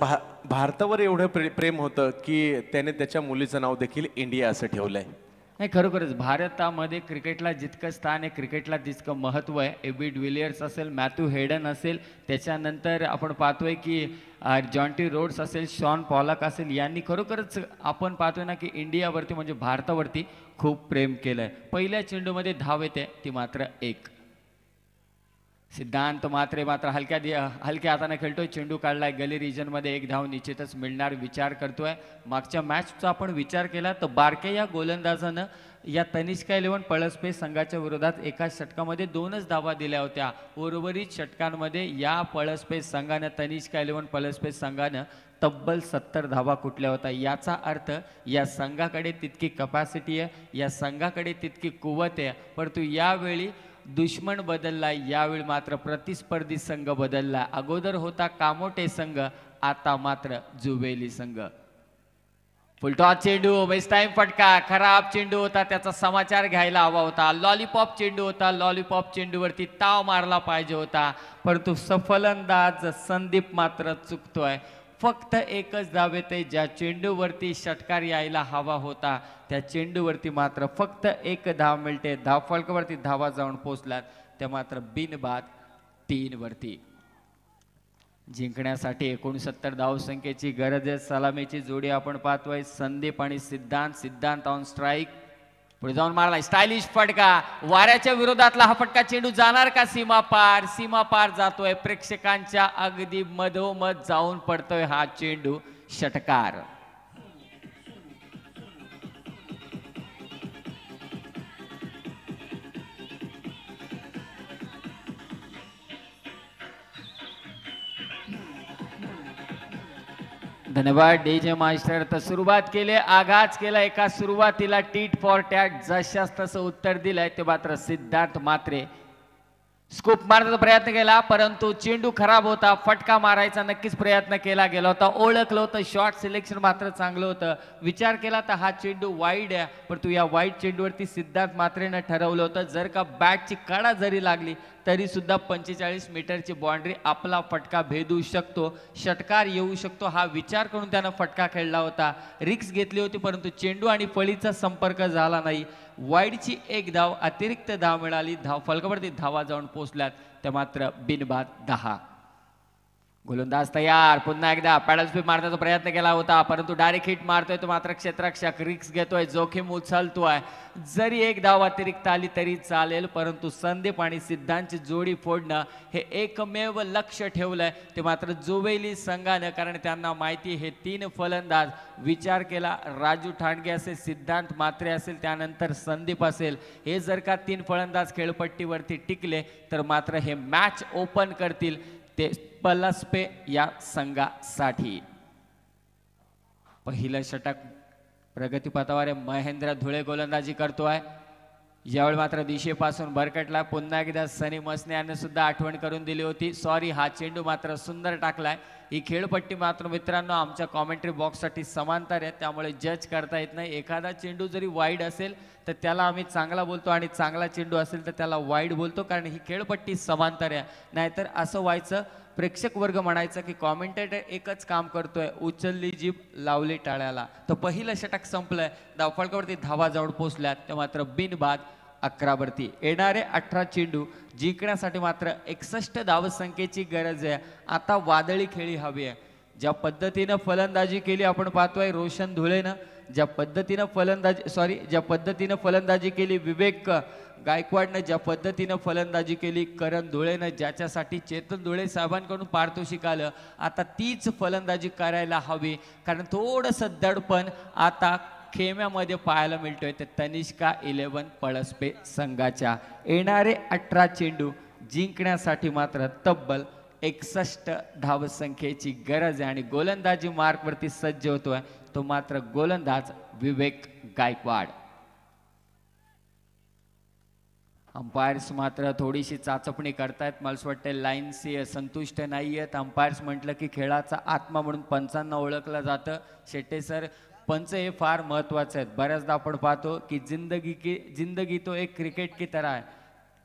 Speaker 2: भारतावर एवढं प्रेम होतं की त्याने त्याच्या मुलीचं नाव देखील इंडिया असं ठेवलंय.
Speaker 1: नाही, खरोखरच भारतामध्ये क्रिकेटला जितकं स्थान आहे, क्रिकेटला जितकं महत्त्व आहे, एबी डिव्हिलियर्स असेल, मॅथ्यू हेडन असेल, त्याच्यानंतर आपण पाहतोय की जॉन्टी रोड्स असेल, शॉन पॉलक असेल, यांनी खरोखरच आपण पाहतोय ना की इंडियावरती म्हणजे भारतावरती खूप प्रेम केलं आहे. पहिल्या चेंडूमध्ये धाव येते ती मात्र 1. सिद्धांत मात्र हलक्या हाताने खेळतोय. चेंडू काढलाय गली रिजनमध्ये. 1 धाव निश्चितच मिळणार विचार करतोय. मागच्या मॅचचा आपण विचार केला तर बारके या गोलंदाजानं या तनिष्क 11 पळसपे संघाच्या विरोधात एका षटकामध्ये 2च धावा दिल्या होत्या. उर्वरित षटकांमध्ये या पळसपे संघानं, तनिष्क 11 पळसपे संघानं तब्बल 70 धावा कुठल्या होत्या. याचा अर्थ या संघाकडे तितकी कपॅसिटी आहे, या संघाकडे तितकी कुवत आहे. परंतु यावेळी दुश्मन बदलला. यावेळी मात्र प्रतिस्पर्धी संघ बदलला. अगोदर होता कामोटे संघ, आता मात्र जुबेली संघ. फुलटॉस चेंडू, वेस्ट टाइम फटका. खराब चेंडू होता, त्याचा समाचार घ्यायला हवा होता. लॉलीपॉप चेंडू होता, लॉलीपॉप चेंडूवरती ताव मारला पाहिजे होता. परंतु सफलंदाज संदीप मात्र चुकतोय. फक्त एकच धाव येते. ज्या चेंडूवरती षटकार यायला हवा होता त्या चेंडूवरती मात्र फक्त 1 धाव मिळते. धावफलकावरती धावा जाऊन पोहोचल्यात त्या मात्र बिनबाद 3 वरती. जिंकण्यासाठी 69 धावसंख्येची गरज आहे. सलामीची जोडी आपण पाहतोय, संदीप आणि सिद्धांत ऑन स्ट्राईक. पुढे जाऊन मारलाय स्टायलिश फटका. वाऱ्याच्या विरोधातला हा फटका. चेंडू जाणार का सीमा पार? सीमा पार जातोय. प्रेक्षकांच्या अगदी मधोमध जाऊन पडतोय हा चेंडू. षटकार. धन्यवाद डीजे मास्टर. तर सुरुवात केली, आघात केला. एका सुरुवातीला टीट फॉर टॅट जशास तसं उत्तर दिलंय. ते मात्र सिद्धांत मात्रे स्कूप मारण्याचा प्रयत्न केला, परंतु चेंडू खराब होता. फटका मारायचा नक्कीच प्रयत्न केला गेला होता. ओळखलं होतं, शॉट सिलेक्शन मात्र चांगलं होतं. विचार केला तर हा चेंडू वाईड आहे, परंतु या वाईड चेंडूवरती सिद्धांत मात्रेनं ठरवलं होतं जर का बॅटची कडा जरी लागली तरी सुद्धा 45 मीटरची बाउंड्री आपला फटका भेदू शकतो, षटकार येऊ शकतो. हा विचार करून त्यानं फटका खेळला होता. रिक्स घेतली होती, परंतु चेंडू आणि फळीचा संपर्क झाला नाही. वाईडची 1 धाव, अतिरिक्त धाव मिळाली. धाव फलकावरती धावा जाऊन पोहोचल्यात त्या मात्र बिनबाद 10. गोलंदाज तयार. पुन्हा एकदा पॅडल स्पीड मारण्याचा प्रयत्न केला होता, परंतु डायरेक्ट हिट मारतोय तो मात्र क्षेत्ररक्षक. रिक्स घेतोय, जोखीम उचलतोय. जरी 1 धाव अतिरिक्त आली तरी चालेल, परंतु संदीप आणि सिद्धांतची जोडी फोडणं हे एकमेव लक्ष ठेवलंय ते मात्र जुबेली संघानं. कारण त्यांना माहिती हे 3 फलंदाज, विचार केला राजू ठाणगे असेल, सिद्धांत मात्रे असेल, त्यानंतर संदीप असेल, हे जर का 3 फलंदाज खेळपट्टीवरती टिकले तर मात्र हे मॅच ओपन करतील ते पळसपे या संघासाठी. पहिलं षटक प्रगतीपथावर महेंद्र धुळे गोलंदाजी करतोय. यावेळी मात्र दिशेपासून भरकटला. पुन्हा एकदा सनी मसने यांनी सुद्धा आठवण करून दिली होती. सॉरी, हा चेंडू मात्र सुंदर टाकलाय. ही खेळपट्टी मात्र मित्रांनो आमच्या कॉमेंट्री बॉक्ससाठी समांतर आहे, त्यामुळे जज करता येत नाही. एखादा चेंडू जरी वाईड असेल तर त्याला आम्ही चांगला बोलतो आणि चांगला चेंडू असेल तर त्याला वाईड बोलतो, कारण ही खेळपट्टी समांतर आहे. नाहीतर असं व्हायचं, प्रेक्षक वर्ग म्हणायचं की कॉमेंटेटर एकच काम करतोय, उचलली जीभ लावली टाळ्याला. तर पहिलं षटक संपलंय. धावफलकावरती धावा जाऊन पोहोचल्यात त्या मात्र बिनबाद 11 वरती. येणारे 18 चेंडू जिंकण्यासाठी मात्र 61 धावसंख्येची गरज आहे. आता वादळी खेळी हवी आहे. ज्या पद्धतीनं फलंदाजी केली आपण पाहतोय रोशन धुळेनं, ज्या पद्धतीनं फलंदाजी केली विवेक गायकवाडनं, ज्या पद्धतीनं फलंदाजी केली करण धुळेनं, ज्याच्यासाठी चेतन धुळे साहेबांकडून पारितोषिक आलं, आता तीच फलंदाजी करायला हवी. कारण थोडंसं दडपण आता खेम्यामध्ये पाहायला मिळतोय ते तनिष्का 11 पळसपे संघाच्या. येणारे 18 चेंडू जिंकण्यासाठी मात्र तब्बल 61 धावसंख्येची गरज आहे आणि गोलंदाजी मार्कवरती सज्ज होतोय तो मात्र गोलंदाज विवेक गायकवाड. अंपायर्स मात्र थोडीशी चाचपणी करतायत. मला असं वाटतं लाईनशी संतुष्ट नाही आहेत. अंपायर्स म्हटलं की खेळाचा आत्मा म्हणून पंचांना ओळखलं जातं. शेट्टे सर, पंच हे फार महत्त्वाचे आहेत. बऱ्याचदा आपण पाहतो की जिंदगी तो एक क्रिकेट की तरह है,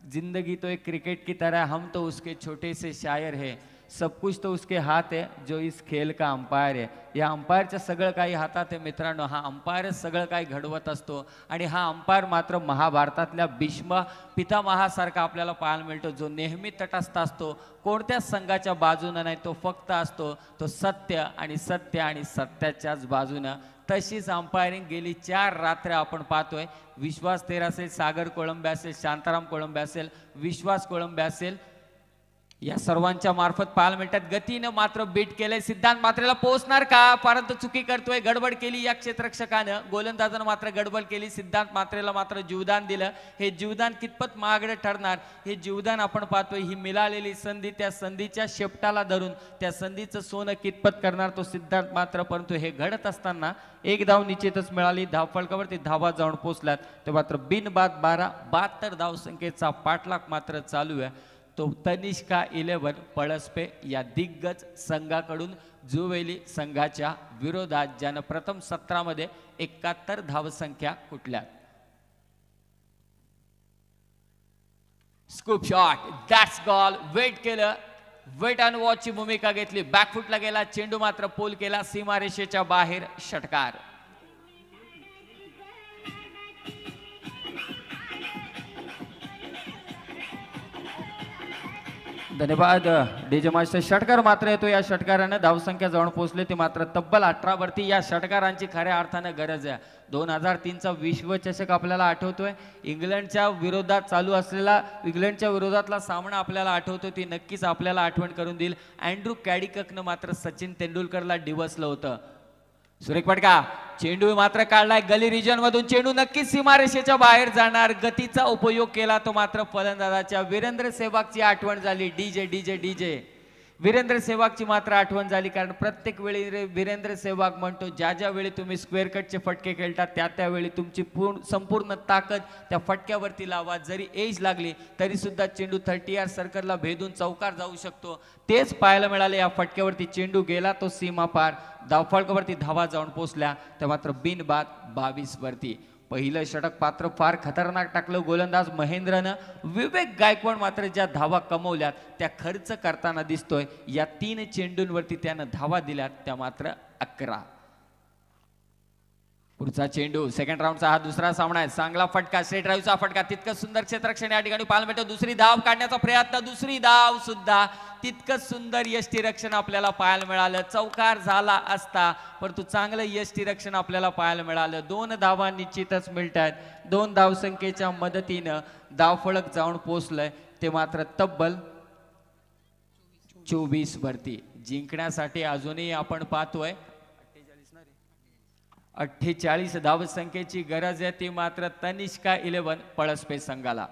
Speaker 1: जिंदगी तो एक क्रिकेट की तरह है, हम तो उसके छोटे से शायर है, सब कुछ तो उसके हाथ है जो इस खेल का अंपायर आहे. या अंपायरचं सगळं काही हातात आहे मित्रांनो. हा अंपायरच सगळं काही घडवत असतो आणि हा अंपायर मात्र महाभारतातल्या भीष्म पितामहासारखा आपल्याला पाहायला मिळतो, जो नेहमी तटस्थ असतो, कोणत्याच संघाच्या बाजूनं नाही, तो फक्त असतो तो सत्य आणि सत्याच्याच बाजूनं. तशीच अंपायरिंग गेली 4 रात्र आपण पाहतोय. विश्वास तेर असेल, सागर कोळंबे असेल, शांताराम कोळंबे असेल, विश्वास कोळंबे असेल, या सर्वांच्या मार्फत पाहायला मिळतात. गतीनं मात्र बीट केलंय. सिद्धांत मात्रेला पोहोचणार का, परंतु चुकी करतोय. गडबड केली या क्षेत्ररक्षकानं, गोलंदाजानं मात्र गडबड केली. सिद्धांत मात्रेला मात्र जीवदान दिलं. हे जीवदान कितपत महागडं ठरणार, हे जीवदान आपण पाहतोय. ही मिळालेली संधी, त्या संधीच्या शेपटाला धरून त्या संधीचं सोनं कितपत करणार तो सिद्धांत मात्र. परंतु हे घडत असताना एक धाव निश्चितच मिळाली. धावफलकावरती धावा जाऊन पोहोचल्यात. ते मात्र बिनबाद 72 धावसंख्येचा पाठलाग मात्र चालू आहे. तो तनिष्का 11 पळसपे या दिग्गज संघाकडून जुवेली संघाच्या विरोधात, ज्यानं प्रथम सत्रामध्ये 71 धावसंख्या कुठल्या. Scoop shot, that's goal. Wait केलं, वेट अँड वॉचची भूमिका घेतली. बॅकफुटला गेला चेंडू, मात्र पोल केला सीमारेषेच्या बाहेर. षटकार. धन्यवाद डीजे मास्टर. षटकार मात्र येतो. या षटकारानं धावसंख्या जाऊन पोहोचले ती मात्र तब्बल 18 वरती. या षटकारांची खऱ्या अर्थानं गरज आहे. 2003चा विश्वचषक आपल्याला आठवतोय. इंग्लंडच्या विरोधात चालू असलेला इंग्लंडच्या विरोधातला सामना आपल्याला आठवतो. ती नक्कीच आपल्याला आठवण करून देईल. अँड्रू कॅडिककनं मात्र सचिन तेंडुलकरला डिवसलं होतं. सुरेख फटका, चेंडू मात्र काढलाय गली रिजन मधून. चेंडू नक्कीच सीमारेषेच्या बाहेर जाणार. गतीचा उपयोग केला तो मात्र फलंदाजाच्या वीरेंद्र सेहवागची आठवण झाली. डीजे वीरेंद्र सेहवागची मात्र आठवण झाली, कारण प्रत्येक वेळी वीरेंद्र सेहवाग म्हणतो ज्या वेळी तुम्ही स्क्वेअर कटचे फटके खेळतात त्यावेळी तुमची संपूर्ण ताकद त्या फटक्यावरती लावा. जरी एज लागली तरी सुद्धा चेंडू 30 सर्कलला भेदून चौकार जाऊ शकतो. तेच पाहायला मिळाले या फटक्यावरती. चेंडू गेला तो सीमा पार. धावफलकावरती धावा जाऊन पोहोचल्या त्या मात्र बिनबाद 22 वरती. पहिलं षटक पात्र फार खतरनाक टाकलं गोलंदाज महेंद्रनं. विवेक गायकवाड मात्र ज्या धावा कमवल्यात त्या खर्च करताना दिसतोय. या 3 चेंडूंवरती त्यानं धावा दिल्यात त्या मात्र 11. पुढचा चेंडू, सेकंड राऊंडचा हा दुसरा सामना आहे. चांगला फटका, स्ट्रेट ड्राईव्हचा फटका, तितकं सुंदर क्षेत्ररक्षण या ठिकाणी पाहायला मिळतं. दुसरी धाव काढण्याचा प्रयत्न, दुसरी धाव सुद्धा तितकंच सुंदर यष्टीरक्षण आपल्याला पाहायला मिळालं. चौकार झाला असता परंतु चांगलं यष्टीरक्षण आपल्याला पाहायला मिळालं. 2 धावा निश्चितच मिळतात. 2 धावसंख्येच्या मदतीनं धावफलक जाऊन पोहोचलंय ते मात्र तब्बल 24 वरती. जिंकण्यासाठी अजूनही आपण पाहतोय 48 धावसंख्येची गरज आहे. ती मात्र तनिष्का 11 पळसपे संघाला.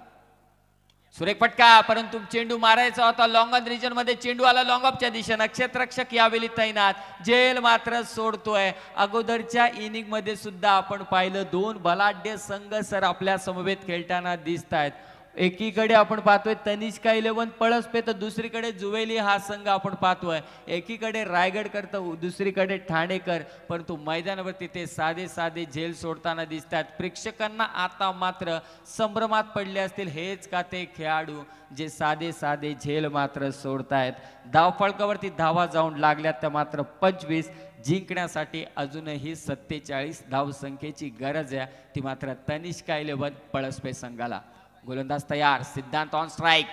Speaker 1: सुरेख फटका, परंतु चेंडू मारायचा होता लॉंग ऑन रिजन मध्ये. चेंडू आला लॉंग ऑफच्या दिशेनं. क्षेत्ररक्षक यावेळी तैनात. जेल मात्र सोडतोय. अगोदरच्या इनिंग मध्ये सुद्धा आपण पाहिलं 2 बलाढ्य संघ सर आपल्या समवेत खेळताना दिसत आहेत. एकीकडे आपण पाहतोय तनिष्का 11 पळसपे, तर दुसरीकडे जुवेली हा संघ आपण पाहतोय. एकीकडे रायगडकर तर दुसरीकडे ठाणेकर. परंतु मैदानावरती ते साधे झेल सोडताना दिसतात. प्रेक्षकांना आता मात्र संभ्रमात पडले असतील हेच का ते खेळाडू जे साधे झेल मात्र सोडतायत. धावफलकावरती धावा जाऊन लागल्यात त्या मात्र 25. जिंकण्यासाठी अजूनही 47 धावसंख्येची गरज आहे. ती मात्र तनिष्का 11 पळसपे संघाला. गोलंदाज तयार. सिद्धांत ऑन स्ट्राइक.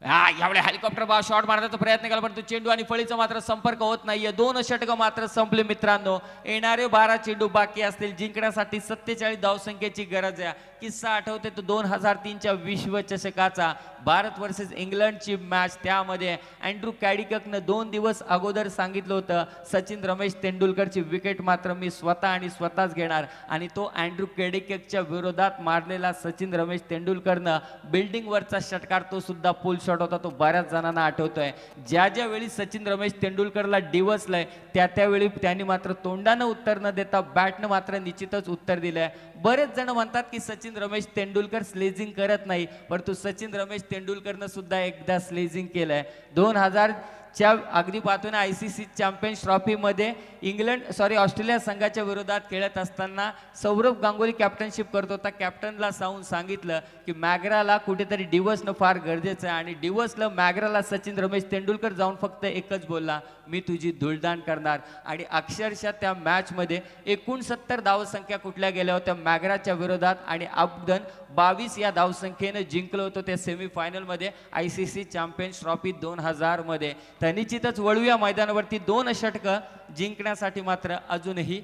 Speaker 1: यावेळी हेलिकॉप्टर बॉल शॉट मारण्याचा प्रयत्न केला परंतु चेंडू आणि फळीचा मात्र संपर्क होत नाहीये. 2 षटक मात्र संपले मित्रांनो. येणारे 12 चेंडू बाकी असतील. जिंकण्यासाठी 47 धावसंख्येची गरज आहे. किस्सा आठवते तो 2003च्या विश्वचषकाचा, भारत वर्सेस इंग्लंडची मॅच, त्यामध्ये अँड्रू कॅडिककनं 2 दिवस अगोदर सांगितलं होतं सचिन रमेश तेंडुलकरची विकेट मात्र मी स्वतःच घेणार, आणि तो अँड्रू कॅडिककच्या विरोधात मारलेला सचिन रमेश तेंडुलकरनं बिल्डिंगवरचा षटकार तो सुद्धा पुल शॉट होता, तो बऱ्याच जणांना आठवतोय. ज्या वेळी सचिन रमेश तेंडुलकरला डिवसलंय त्यावेळी त्यांनी मात्र तोंडानं उत्तर न देता बॅटनं मात्र निश्चितच उत्तर दिलंय. बरेच जण म्हणतात की सचिन रमेश तेंडुलकर स्लेजिंग करत नाही, परंतु सचिन रमेश तेंडुलकरनं सुद्धा एकदा स्लेजिंग केलंय. 2000च्या अगदी पाहतो ना ICC चॅम्पियन्स ट्रॉफीमध्ये ऑस्ट्रेलिया संघाच्या विरोधात खेळत असताना सौरभ गांगुली कॅप्टनशिप करत होता. कॅप्टनला सांगितलं की मॅग्राला कुठेतरी डिवसनं फार गरजेचं आहे, आणि डिवसला मॅग्राला सचिन रमेश तेंडुलकर जाऊन फक्त एकच बोलला, मी तुझी धुळदाण करणार. आणि अक्षरशः त्या मॅचमध्ये 69 धावसंख्या कुठल्या गेल्या होत्या मॅग्राच्या विरोधात, आणि अफगाण 22 या धावसंख्येनं जिंकलं होतं त्या सेमीफायनलमध्ये ICC चॅम्पियन्स ट्रॉफी 2000 मध्ये. तर निश्चितच वळूया मैदानावरती. 2 षटकं जिंकण्यासाठी मात्र अजूनही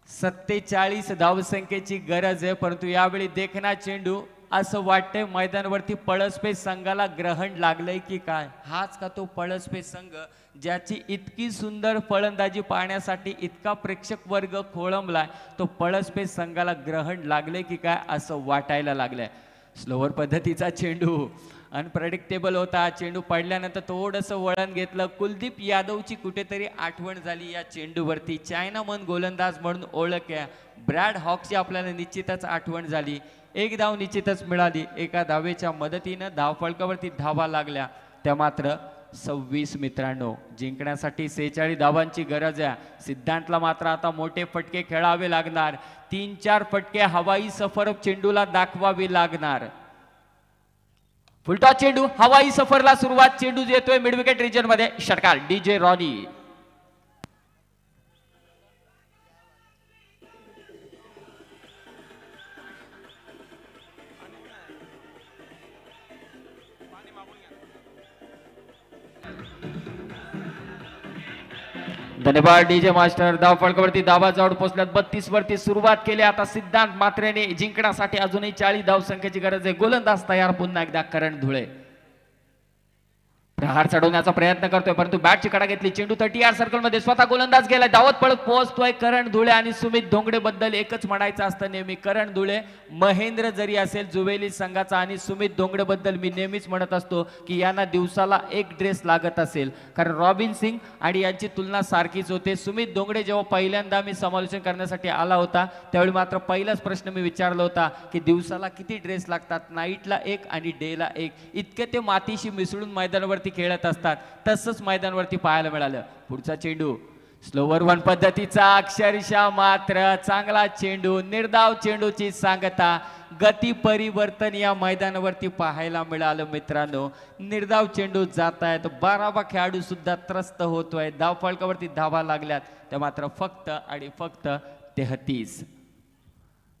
Speaker 1: 47 धावसंख्येची गरज आहे, परंतु यावेळी देखना चेंडू असं वाटतंय मैदानावरती पळसपे संघाला ग्रहण लागलंय की काय. हाच का तो पळसपे संघ ज्याची इतकी सुंदर फलंदाजी पाहण्यासाठी इतका प्रेक्षक वर्ग खोळंबलाय, तो पळसपे संघाला ग्रहण लागले की काय असं वाटायला लागलंय. स्लोवर पद्धतीचा चेंडू अनप्रेडिक्टेबल होता. चेंडू पडल्यानंतर थोडंसं वळण घेतलं. कुलदीप यादवची कुठेतरी आठवण झाली या चेंडूवरती. चायनामन गोलंदाज म्हणून ओळख आहे. ब्रॅड हॉकची आपल्याला निश्चितच आठवण झाली. 1 धाव निश्चितच मिळाली. एका धावेच्या मदतीनं धावफलकावरती धावा लागल्या त्या मात्र 26 मित्रांनो. जिंकण्यासाठी 46 धावांची गरज आहे. सिद्धांतला मात्र आता मोठे फटके खेळावे लागणार. 3-4 फटके हवाई सफर चेंडूला दाखवावी लागणार. फुलटॉस चेंडू हवाई सफरला सुरुवात. चेंडू येतोय मिड विकेट रिजन मध्ये. षटकार DJ रॉनी. धन्यवाद DJ मास्टर. धाव फलकावरती धावा जवळ पोहोचल्यात. 32 वरती सुरुवात केली. आता सिद्धांत मात्रेने जिंकण्यासाठी अजूनही 40 धाव संख्येची गरज आहे. गोलंदाज तयार. पुन्हा एकदा करण धुळे प्रहार चढवण्याचा प्रयत्न करतोय, परंतु बॅटची कडा घेतली. चेंडू 30 सर्कल मध्ये स्वतः गोलंदाज गेलाय. धावत पळत पोहोचतोय करण धुळे. आणि सुमित धोंगडे बद्दल एकच म्हणायचं असतं नेहमी, करण धुळे महेंद्र जरी असेल जुवेली संघाचा, आणि सुमित धोंगडे बद्दल मी नेहमीच म्हणत असतो की यांना दिवसाला 1 ड्रेस लागत असेल, कारण रॉबिन सिंग आणि यांची तुलना सारखीच होते. सुमित धोंगडे जेव्हा पहिल्यांदा मी समालोचन करण्यासाठी आला होता त्यावेळी मात्र पहिलाच प्रश्न मी विचारला होता की दिवसाला किती ड्रेस लागतात. नाईटला 1 आणि डेला 1. इतके ते मातीशी मिसळून मैदानावरती खेळत असतात. तसंच मैदानावरती पाहायला मिळालं. पुढचा चेंडू स्लोवर 1 पद्धतीचा. अक्षरशः मात्र चांगला चेंडू. निर्धाव चेंडूची सांगता. गती परिवर्तन या मैदानावरती पाहायला मिळालं मित्रांनो. निर्धाव चेंडू जात आहेत. 12वा खेळाडू सुद्धा त्रस्त होतोय. धाव फलकावरती धावा लागल्यात त्या मात्र फक्त आणि फक्त 33.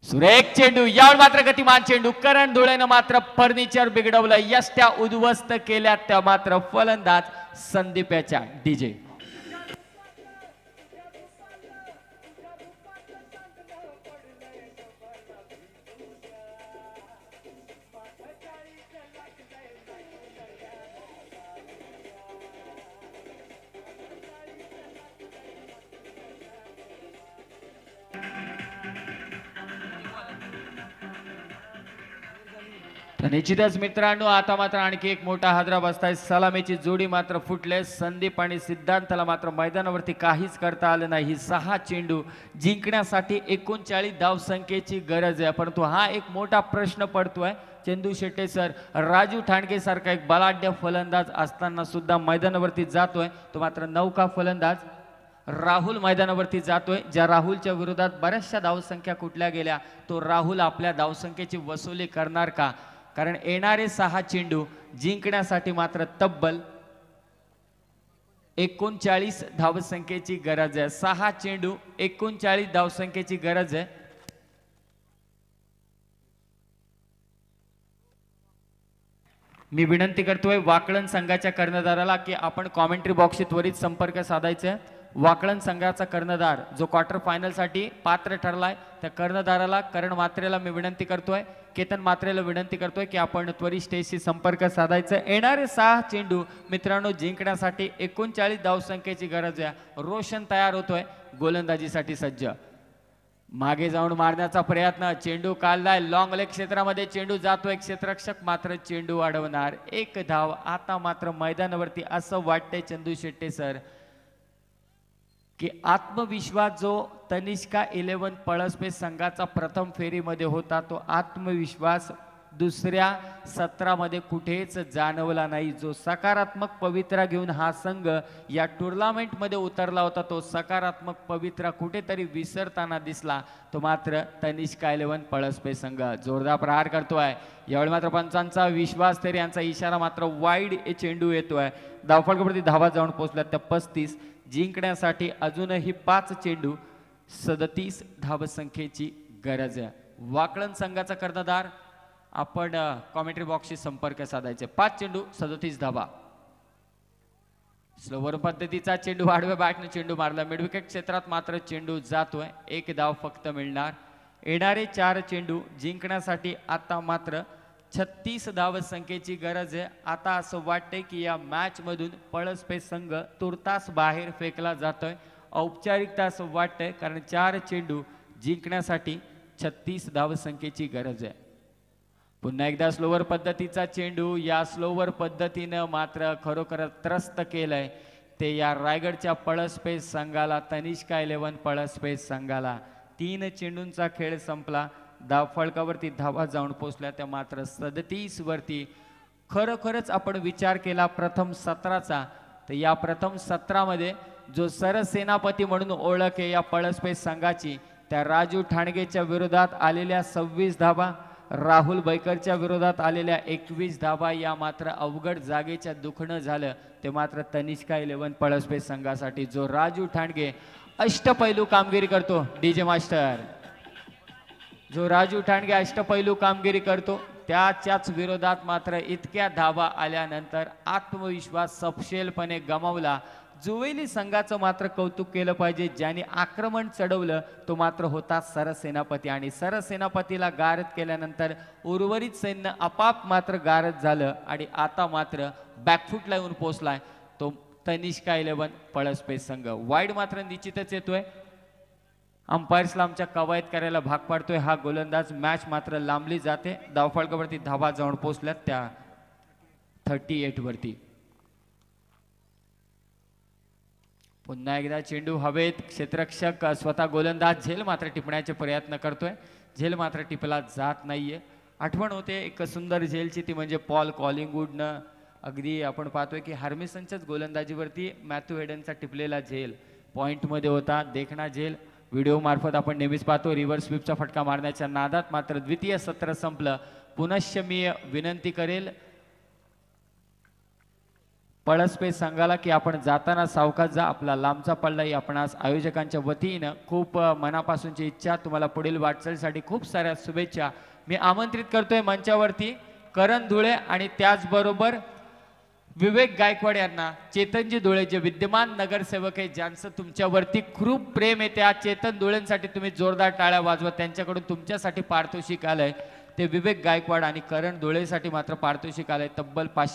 Speaker 1: सुरेख चेंडू. यावर मात्र गतिमान चेंडू. करण धुळेनं मात्र फर्निचर बिघडवलं. यष्ट्या उद्ध्वस्त केल्या त्या मात्र फलंदाज संदीप याच्या. DJ निश्चितच मित्रांनो आता मात्र आणखी एक मोठा हादरा बसताय. सलामीची जोडी मात्र फुटले. संदीप आणि सिद्धांतला मात्र मैदानावरती काहीच करता आलं नाही. 6 चेंडू जिंकण्यासाठी 39 धाव संख्येची गरज आहे, परंतु हा एक मोठा प्रश्न पडतोय. चंदू शेट्टे सर, राजू ठाणगे सारखा एक बलाढ्य फलंदाज असताना सुद्धा मैदानावरती जातोय. तो मात्र नौका फलंदाज राहुल मैदानावरती जातोय. ज्या राहुलच्या विरोधात बऱ्याचशा धावसंख्या कुठल्या गेल्या, तो राहुल आपल्या धावसंख्येची वसुली करणार का? कारण येणारे 6 चेंडू जिंकण्यासाठी मात्र तब्बल 39 धावसंख्येची गरज आहे. 6 चेंडू 39 धावसंख्येची गरज आहे. मी विनंती करतोय वाकळण संघाच्या कर्णधाराला की आपण कॉमेंट्री बॉक्सशी त्वरित संपर्क साधायचा. वाकळण संघाचा कर्णधार जो क्वार्टर फायनल साठी पात्र ठरलाय त्या कर्णधाराला करण मात्रेला मी विनंती करतोय, केतन मात्रेला विनंती करतोय की आपण त्वरित स्टेजशी संपर्क साधायचं. येणारे 6 चेंडू मित्रांनो जिंकण्यासाठी 39 धावसंख्येची गरज आहे. रोशन तयार होतोय, गोलंदाजीसाठी सज्ज. मागे जाऊन मारण्याचा प्रयत्न, चेंडू काढलाय लॉंग लेग क्षेत्रामध्ये, चेंडू जातोय, क्षेत्ररक्षक मात्र चेंडू अडवणार. 1 धाव. आता मात्र मैदानावरती असं वाटतंय चंदू शेट्टे सर की आत्मविश्वास जो तनिष्का 11 पळसपे संघाचा प्रथम फेरीमध्ये होता, तो आत्मविश्वास दुसऱ्या सत्रामध्ये कुठेच जाणवला नाही. जो सकारात्मक पवित्रा घेऊन हा संघ या टुर्नामेंटमध्ये उतरला होता, तो सकारात्मक पवित्रा कुठेतरी विसरताना दिसला. तो मात्र तनिष्का 11 पळसपे संघ जोरदार प्रहार करतोय. यावेळी मात्र पंचांचा विश्वास तरी यांचा इशारा मात्र वाईड चेंडू येतोय. धावफलकावरती धावा जाऊन पोहोचल्या त्या 35. जिंकण्यासाठी अजूनही 5 चेंडू 37 धावसंख्येची गरज आहे. वाकळण संघाचा कर्णधार आपण कॉमेंट्री बॉक्सशी संपर्क साधायचे. 5 चेंडू 37 धावा. स्लोवर पद्धतीचा चेंडू आडव्या बॅटने चेंडू मारला. मिडविकेट क्षेत्रात मात्र चेंडू जातोय. 1 धाव फक्त मिळणार. येणारे 4 चेंडू जिंकण्यासाठी आता मात्र 36 धावसंख्येची गरज आहे. आता असं वाटतंय की या मॅच मधून पळसपे संघ तुर्तास बाहेर फेकला जातोय. औपचारिकता असं वाटतंय, कारण 4 चेंडू जिंकण्यासाठी 36 धावसंख्येची गरज आहे. पुन्हा एकदा स्लोवर पद्धतीचा चेंडू. या स्लोवर पद्धतीनं मात्र खरोखर त्रस्त केलंय ते या रायगडच्या पळसपे संघाला, तनिष्का 11 पळसपे संघाला. 3 चेंडूंचा खेळ संपला. धावफलकावरती धावा जाऊन पोचल्या त्या मात्र 37 वरती. खरोखरच आपण विचार केला प्रथम सत्राचा, तर या प्रथम सत्रामध्ये जो सरसेनापती म्हणून ओळख आहे या पळसपे संघाची, त्या राजू ठाणगेच्या विरोधात आलेल्या 26 धावा, राहुल बैकरच्या विरोधात आलेल्या 21 धावा, या मात्र अवघड जागेच्या दुखणं झालं ते मात्र तनिष्का 11 पळसपे संघासाठी. जो राजू ठाणगे अष्टपैलू कामगिरी करतो, डीजे मास्टर, जो राजू ठाणगे अष्टपैलू कामगिरी करतो, त्याच्याच विरोधात मात्र इतक्या धावा आल्यानंतर आत्मविश्वास सपशेलपणे गमावला. जुवेली संघाचं मात्र कौतुक केलं पाहिजे. ज्याने आक्रमण चढवलं तो मात्र होता सरसेनापती, आणि सरसेनापतीला गारद केल्यानंतर उर्वरित सैन्य आपाप मात्र गारद झालं आणि आता मात्र बॅकफुटला येऊन पोहोचलाय तो तनिष्का 11 पळसपे संघ. वाईड मात्र निश्चितच येतोय. अंपायर्सला आमच्या कवायत करायला भाग पाडतोय हा गोलंदाज. मॅच मात्र लांबली जाते. धावफलकावरती धावा जाऊन पोहोचल्यात त्या 38 वरती. पुन्हा एकदा चेंडू हवेत. क्षेत्ररक्षक स्वतः गोलंदाज झेल मात्र टिपण्याचे प्रयत्न करतोय. झेल मात्र टिपला जात नाहीये. आठवण होते एक सुंदर झेलची, ती म्हणजे पॉल कॉलिंगवूडनं अगदी आपण पाहतोय की हार्मिसनच्याच गोलंदाजीवरती मॅथ्यू हेडनचा टिपलेला झेल पॉइंटमध्ये होता. देखणा झेल व्हिडिओ मार्फत आपण नेहमीच पाहतो. रिव्हर्स स्वीपचा फटका मारण्याच्या नादात मात्र द्वितीय सत्र संपलं. पुनश्च मी विनंती करेल पळसपे संघाला की आपण जाताना सावकाश जा. आपला लांबचा पल्लाही आपणास आयोजकांच्या वतीनं खूप मनापासूनची इच्छा. तुम्हाला पुढील वाटचालीसाठी खूप साऱ्या शुभेच्छा. मी आमंत्रित करतोय मंचावरती करण धुळे आणि त्याचबरोबर विवेक गायकवाड यांना. चेतनजी धुळे जे विद्यमान नगरसेवक आहे, ज्यांचं तुमच्यावरती खूप प्रेम आहे, त्या चेतन धुळेंसाठी तुम्ही जोरदार टाळ्या वाजवा. त्यांच्याकडून तुमच्यासाठी पारितोषिक आलंय ते विवेक गायकवाड, आणि करण धुळेसाठी मात्र पारितोषिक आलंय तब्बल 500.